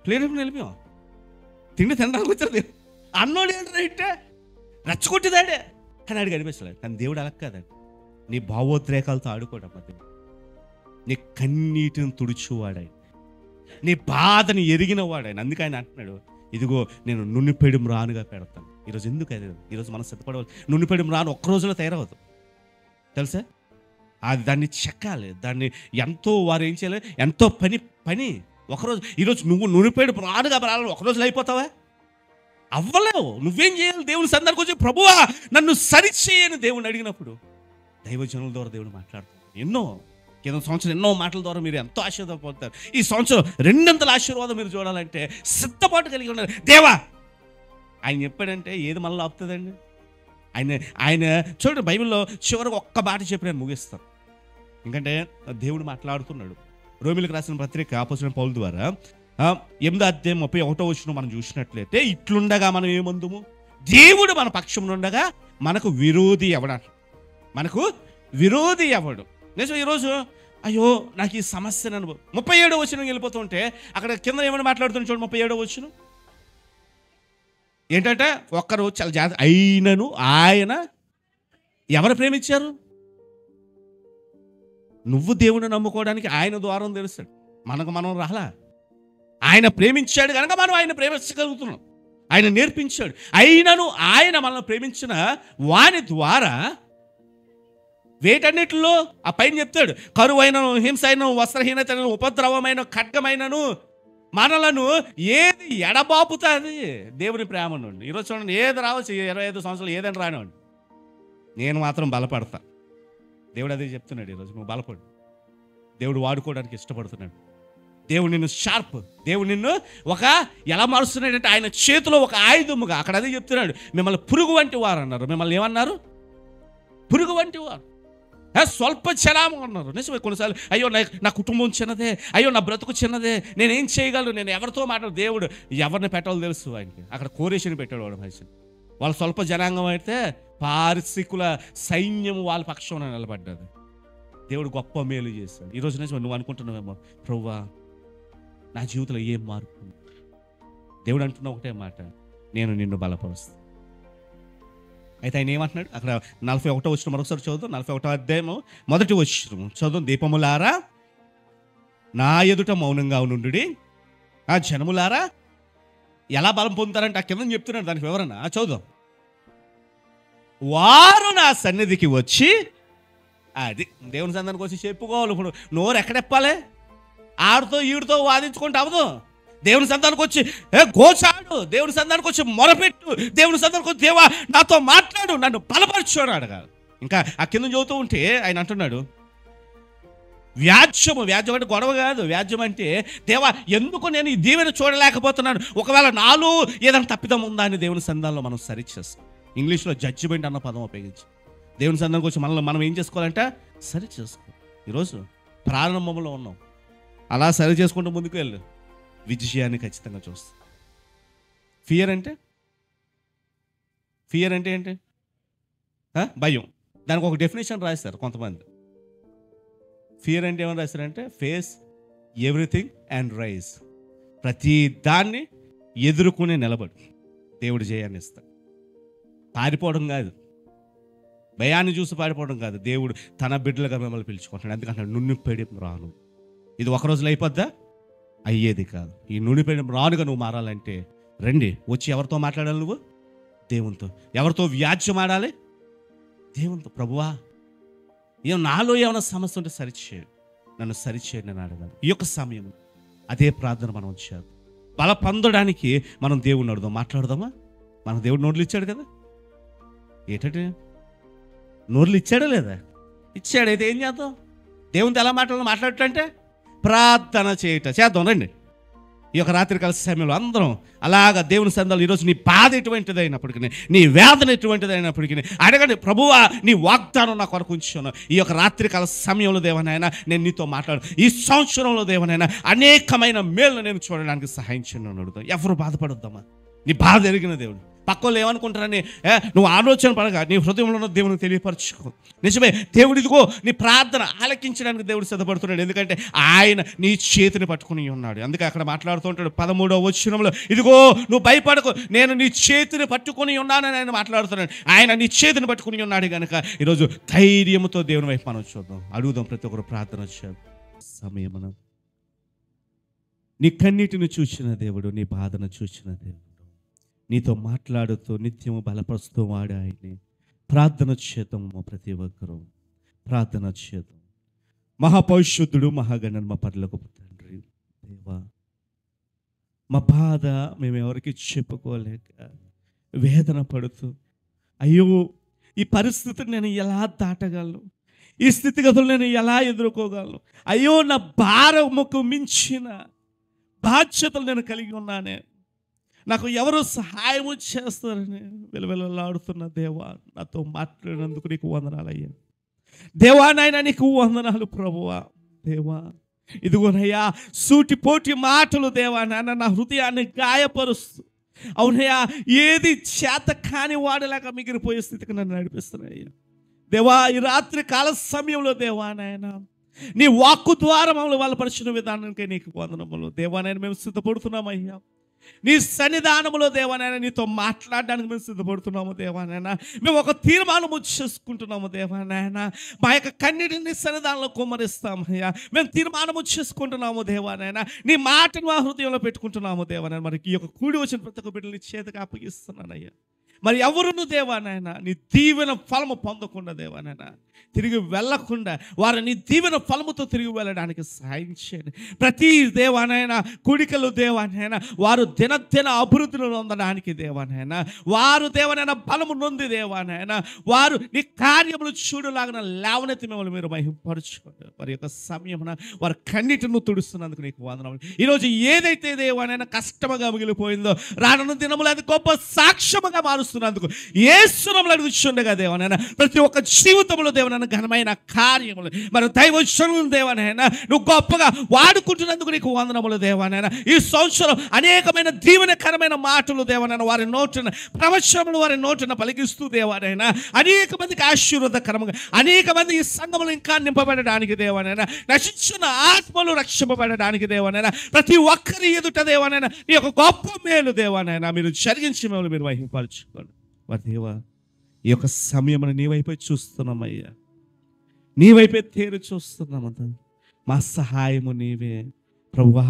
ప్లేట్ పెట్టుకుని వెళ్ళిపోయాం. తిండి తినడానికి వచ్చారు అన్నోడు ఏంటంటే రచ్చగొట్టిదాడే. కానీ ఆడికి అనిపించలేదు. కానీ దేవుడు అలా కాదండి, నీ భావోద్రేకాలతో ఆడుకోవడం, నీ కన్నీటిని తుడుచువాడాయన, నీ బాధని ఎరిగిన వాడాయన. అందుకే ఆయన అంటున్నాడు, ఇదిగో నేను నునిపెడి రానుగా పెడతాను. ఈరోజు ఎందుకు అది? ఈరోజు మనం సిద్ధపడవాలి. నునిపెడి రాను ఒక్క రోజులో తయారవద్దు తెలుసా? అది దాన్ని చెక్కాలి, దాన్ని ఎంతో వారు ఏం చేయాలి, ఎంతో పని ఒకరోజు. ఈరోజు నువ్వు నునిపెడి రానుగా రాలని ఒక రోజులో అయిపోతావా? అవ్వలేవు. నువ్వేం చేయాలి? దేవుని సందర్భం వచ్చి ప్రభువా నన్ను సరిచేయని దేవుని అడిగినప్పుడు దైవజనుల ద్వారా దేవుడు మాట్లాడుతాడు. కింద సంవత్సరం ఎన్నో మాటల ద్వారా మీరు ఎంతో ఆశీర్వాదపడతారు. ఈ సంవత్సరం 200 ఆశీర్వాదం మీరు చూడాలంటే సిద్ధపాటు కలిగి ఉన్నారు. దేవా ఆయన చెప్పాడంటే ఏది మనలో ఆపుతుందండి? ఆయన చూడండి, బైబిల్లో చివరికి ఒక్క మాట చెప్పి నేను ముగిస్తాను. ఎందుకంటే దేవుడు మాట్లాడుతున్నాడు. రోమిలకు రాసిన పత్రిక అపోస్తలుడైన పౌలు ద్వారా 8వ అధ్యాయం 31వ వచనం మనం చూసినట్లయితే, ఇట్లుండగా మనం ఏమందుము, దేవుడు మన పక్షం ఉండగా మనకు విరోధి ఎవడు? నిజం. ఈరోజు అయ్యో నాకు ఈ సమస్య అనుభవం. 37వ వచనం వెళ్ళిపోతుంటే అక్కడ కింద ఏమైనా మాట్లాడుతున్నాడు చూడండి. 37వ వచనం ఏంటంటే, ఒక్కరు చాలా జాగ్రత్త, అయినను ఆయన ఎవరు ప్రేమించారు? నువ్వు దేవుని నమ్ముకోవడానికి ఆయన ద్వారం తెలుస్తాడు. మనం రాలా. ఆయన ప్రేమించాడు కనుక మనం ఆయన ప్రేమించగలుగుతున్నాం. ఆయన నేర్పించాడు. అయినను ఆయన మనల్ని ప్రేమించిన వాని ద్వారా వేటన్నిటిలో ఆ పైన చెప్తాడు, కరువైనను, హింసైనను, వస్త్రహీనతను, ఉపద్రవమైన, ఖడ్గమైనను మనలను ఏది ఎడబాపుతుంది దేవుని ప్రేమ నుండి. ఈరోజు చూడండి, ఏది రావచ్చు, 25 సంవత్సరాలు ఏదైనా రానివ్వండి, నేను మాత్రం బలపడతా. దేవుడు అదే చెప్తున్నాడు. ఈరోజు నువ్వు బలపడు. దేవుడు వాడుకోవడానికి ఇష్టపడుతున్నాడు. దేవుడు నిన్ను దేవుడు నిన్ను ఎలా మారుస్తున్నాడంటే ఆయన చేతిలో ఒక ఆయుధముగా. అక్కడ అదే చెప్తున్నాడు, మిమ్మల్ని పురుగు వంటి వారు అన్నారు. మిమ్మల్ని ఏమన్నారు? పురుగు వంటి వారు, స్వల్ప చలామం అన్నారు. నిజమే. కొన్నిసార్లు అయ్యో నా కుటుంబం చిన్నదే, అయ్యో నా బ్రతుకు చిన్నదే, నేనేం చేయగలను, నేను ఎవరితో మాట్లాడు. దేవుడు ఎవరిని పెట్టాలో తెలుసు ఆయనకి. అక్కడ కోరేషిని పెట్టాడు వాడు మనిషిని. వాళ్ళు స్వల్ప జనాంగం అయితే పారసీకుల సైన్యం వాళ్ళ పక్షంలో నిలబడ్డది. దేవుడు గొప్ప మేలు చేస్తాడు. ఈరోజు నుంచి నువ్వు అనుకుంటున్నావేమో, ప్రభువా నా జీవితంలో ఏం మార్పు? దేవుడు అంటున్న ఒకటే మాట, నేను నిన్ను బలపరుస్తాను. అయితే ఆయన ఏమంటున్నాడు అక్కడ 41వ వచనం మరొకసారి చదువుతాం. 41వ అధ్యాయము మొదటి వచనం చదువు. దీపములారా నా ఎదుట మౌనంగా ఉండుడి, ఆ జనములారా ఎలా బలం పొందుతారంటే ఆ కింద చెప్తున్నాడు దానికి వివరణ. చదువుదాం. వారు నా సన్నిధికి వచ్చి, అది దేవుని సన్నిధికి వచ్చి చెప్పుకోవాలి. ఇప్పుడు నోరు ఎక్కడెప్పాలి? ఆడితో ఈడితో వాదించుకుంటే అవ్వదు. దేవుని సంతానికి వచ్చి గోచాడు, దేవుని సంతానికి వచ్చి మొరపెట్టు, దేవుని సంతానికి వచ్చి దేవా నాతో మాట్లాడు, నన్ను బలపరచు అడగాలి. ఇంకా ఆ కింద చదువుతూ ఉంటే ఆయన అంటున్నాడు వ్యాజ్యం అంటే గొడవ కాదు. వ్యాజ్యం అంటే దేవా ఎందుకు నేను ఈ దీవెన చూడలేకపోతున్నాను, ఒకవేళ నాలో ఏదైనా తప్పిదం ఉందా అని దేవుని సంధానంలో మనం సరిచేస్తాం. ఇంగ్లీష్లో జడ్జిమెంట్ అన్న పదం ఉపయోగించి దేవుని సంధానికి వచ్చి మనం ఏం చేసుకోవాలంటే సరి చేసుకో. ఈరోజు ప్రారంభంలో ఉన్నాం, అలా సరి చేసుకుంటూ ముందుకు వెళ్ళు, విజయాన్ని ఖచ్చితంగా చూస్తాం. ఫియర్ అంటే ఏంటి? భయం. దానికి ఒక డెఫినేషన్ రాశారు కొంతమంది. ఫియర్ అంటే ఏమని రాశారంటే ఫేస్ ఎవ్రీథింగ్ అండ్ రైజ్. ప్రతి దాన్ని ఎదుర్కొనే నిలబడి దేవుడు జయాన్ని ఇస్తాడు. పారిపోవడం కాదు, భయాన్ని చూసి పారిపోవడం కాదు. దేవుడు తన బిడ్డలుగా మిమ్మల్ని పిలుచుకుంటాడు. ఎందుకంటే నున్నిపేడి రాను. ఇది ఒక రోజులో అయిపోద్దా? అయ్యేది కాదు. ఈ నునిపేడి రానుగా నువ్వు మారాలంటే రండి, వచ్చి ఎవరితో మాట్లాడాలి? నువ్వు దేవునితో. ఎవరితో వ్యాజ్యం ఆడాలి? దేవునితో. ప్రభువా నాలో ఏమైనా సమస్య ఉంటే సరిచేయండి, నన్ను సరిచేయండి అని అడగాలి. ఈ యొక్క సమయం అదే ప్రార్థన మనం వచ్చారు. బల పొందడానికి మనం దేవుడిని అడుగుదాం. మాట్లాడదామా? మన దేవుడు నోర్లు ఇచ్చాడు కదా. ఏంటంటే నోర్లు ఇచ్చాడా లేదా? ఇచ్చాడైతే ఏం చేద్దాం? దేవునితో ఎలా మాట్లాడటంటే ప్రార్థన చేద్దాం. రండి, ఈ యొక్క రాత్రికాల సమయంలో అందరం అలాగా దేవుని సందాలు. ఈరోజు నీ బాధ ఎటువంటిది అయినప్పటికీ, నీ వేదన ఎటువంటిది అయినప్పటికీ అడగండి, ప్రభువా నీ వాగ్దానం నా కొరకు ఉంచున్నాను. ఈ యొక్క రాత్రికాల సమయంలో దేవనైనా నేను నీతో మాట్లాడు. ఈ సంవత్సరంలో దేవనైనా అనేకమైన మేలు నేను చూడడానికి సహాయం చేయను అడుగుతాం. ఎవరు బాధపడొద్దామా? నీ బాధ ఎరిగిన దేవుడు. పక్కలు ఏమనుకుంటారని నువ్వు ఆలోచన పడగా నీ హృదయంలో ఉన్న దేవునికి తెలియపరచుకో. నిజమే, దేవుడు ఇదిగో నీ ప్రార్థన ఆలకించడానికి దేవుడు సిద్ధపడుతున్నాడు. ఎందుకంటే ఆయన నీ చేతిని పట్టుకుని ఉన్నాడు. అందుకే అక్కడ మాట్లాడుతూ ఉంటాడు 13వ వచనంలో, ఇదిగో నువ్వు భయపడకు, నేను నీ చేతిని పట్టుకుని ఉన్నానని ఆయన మాట్లాడుతున్నాడు. ఆయన నీ చేతిని పట్టుకుని ఉన్నాడు కనుక ఈరోజు ధైర్యంతో దేవుని వైపు మనం చూద్దాం, అడుగుదాం. ప్రతి ఒక్కరు ప్రార్థన వచ్చాడు. సమయం నీ కన్నీటిని చూసిన దేవుడు, నీ బాధను చూసిన దేవుడు, నీతో మాట్లాడుతూ నిత్యము బలపరుస్తూ వాడు ఆయన్ని. ప్రార్థన చేద్దాము. ప్రతి ఒక్కరూ ప్రార్థన చేద్దాం. మహాపరిశుద్ధుడు మహాగణన్ మా పరలోకపు తండ్రి, దేవా మా బాధ మేము ఎవరికి చెప్పుకోలేక వేదన పడుతూ, అయ్యో ఈ పరిస్థితిని నేను ఎలా దాటగలను, ఈ స్థితిగతులు నేను ఎలా ఎదుర్కోగలను, అయ్యో నా భారముకు మించిన బాధ్యతలు నేను కలిగి ఉన్నానే, నాకు ఎవరు సహాయము చేస్తారని వెలువెల్లాడుతున్న దేవా, నాతో మాట్లాడినందుకు నీకు వందనాలయ్యా. దేవా నాయన నీకు వందనాలు ప్రభువా. దేవా ఇదిగోనయ్యా సూటిపోటి మాటలు దేవా నాన్న నా హృదయాన్ని గాయపరుస్తూ, అవునయ్యా ఏది చేత కాని వాడిలాగా మిగిలిపోయే స్థితికి నన్ను నడిపిస్తున్నాయ్యా. దేవా ఈ రాత్రి కాల సమయంలో దేవా నాయన నీ వాక్కు ద్వారా మమ్మల్ని బలపరిచిన విధానానికి నీకు వందనములు. దేవా నాయన మేము సిద్ధపడుతున్నామయ్యా. నీ సన్నిధానములో దేవానైనా నీతో మాట్లాడడానికి మేము సిద్ధపడుతున్నాము దేవానైనా. మేము ఒక తీర్మానము చేసుకుంటున్నాము దేవానైనా. మా యొక్క కన్నీటిని సన్నిధానంలో కుమ్మరిస్తామయ్యా. మేము తీర్మానము చేసుకుంటున్నాము దేవానైనా. నీ మాటను మా హృదయంలో పెట్టుకుంటున్నాము దేవానైనా. మరి ఈ యొక్క కూడి వచ్చిన ప్రతి ఒక్క బిడ్డని చేతికి అప్పగిస్తున్నానయ్యా. మరి ఎవరును దేవానైనా నీ దీవెన ఫలము పొందకుండా దేవానైనా తిరిగి వెళ్ళకుండా వారు నీ దీవెన ఫలముతో తిరిగి వెళ్ళడానికి సహాయం చేయండి. ప్రతి దేవానైనా కుడికలు దేవానైనా వారు దినదిన అభివృద్ధిని పొందడానికి దేవానైనా, వారు దేవానైనా బలము నొంది దేవానైనా వారు నీ కార్యములు చూడలాగిన లేవనెత్తి మిమ్మల్ని మీరు మహిమపరచుకోండి. వారి యొక్క సమయమున వారి కన్నిటిని తుడుస్తున్నందుకు నీకు వందనములు. ఈరోజు ఏదైతే దేవానైనా కష్టముగా మిగిలిపోయిందో రానున్న దినములు అది గొప్ప సాక్ష్యముగా మారుస్తున్నందుకు యేసు నామములో అడుగుచుండగా దేవానైనా ప్రతి ఒక్క జీవితంలో దేవానైనా ఘనమైన కార్యములు మరి దైవజనులు దేవానైనా నువ్వు గొప్పగా వాడుకుంటున్నందుకు నీకు వందనములు దేవానైనా. ఈ సంవత్సరం అనేకమైన దీవెనకరమైన మాటలు దేవానైనా వారి నోటున ప్రవచనములు వారి నోటున పలికిస్తూ దేవానైనా అనేక మందికి ఆశీర్వాదకరంగా అనేక మంది ఈ సంఘములు ఇంకా నింపబడడానికి దేవానైనా, నశించిన ఆత్మలు రక్షింపబడడానికి దేవానైనా ప్రతి ఒక్కరి ఎదుట దేవానైనా నీ యొక్క గొప్ప మేలు దేవానైనా మీరు జరిగించి మిమ్మల్ని మీరు మహిమపరచుకోండి. మరి దేవా ఈ యొక్క సమయమును నీ వైపే చూస్తున్నామయ్యా, నీ వైపే తేరు చూస్తున్నాము. మా సహాయము నీవే ప్రభువా,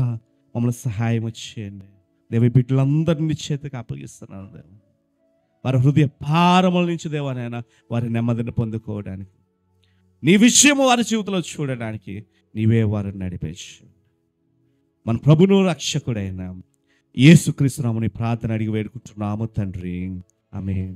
మమ్మల్ని సహాయం చేయండి. దేవ బిడ్డలందరినీ చేతికి అప్పగిస్తున్నాను దేవ. వారి హృదయ భారముల నుంచి దేవా నాయన వారి నెమ్మదిని పొందుకోవడానికి, నీ విషయము వారి జీవితంలో చూడడానికి నీవే వారిని నడిపేసి మన ప్రభును రక్షకుడైన యేసుక్రీస్తు నామమున ప్రార్థన అడిగి వేడుకుంటున్నాము తండ్రి. ఆమేన్.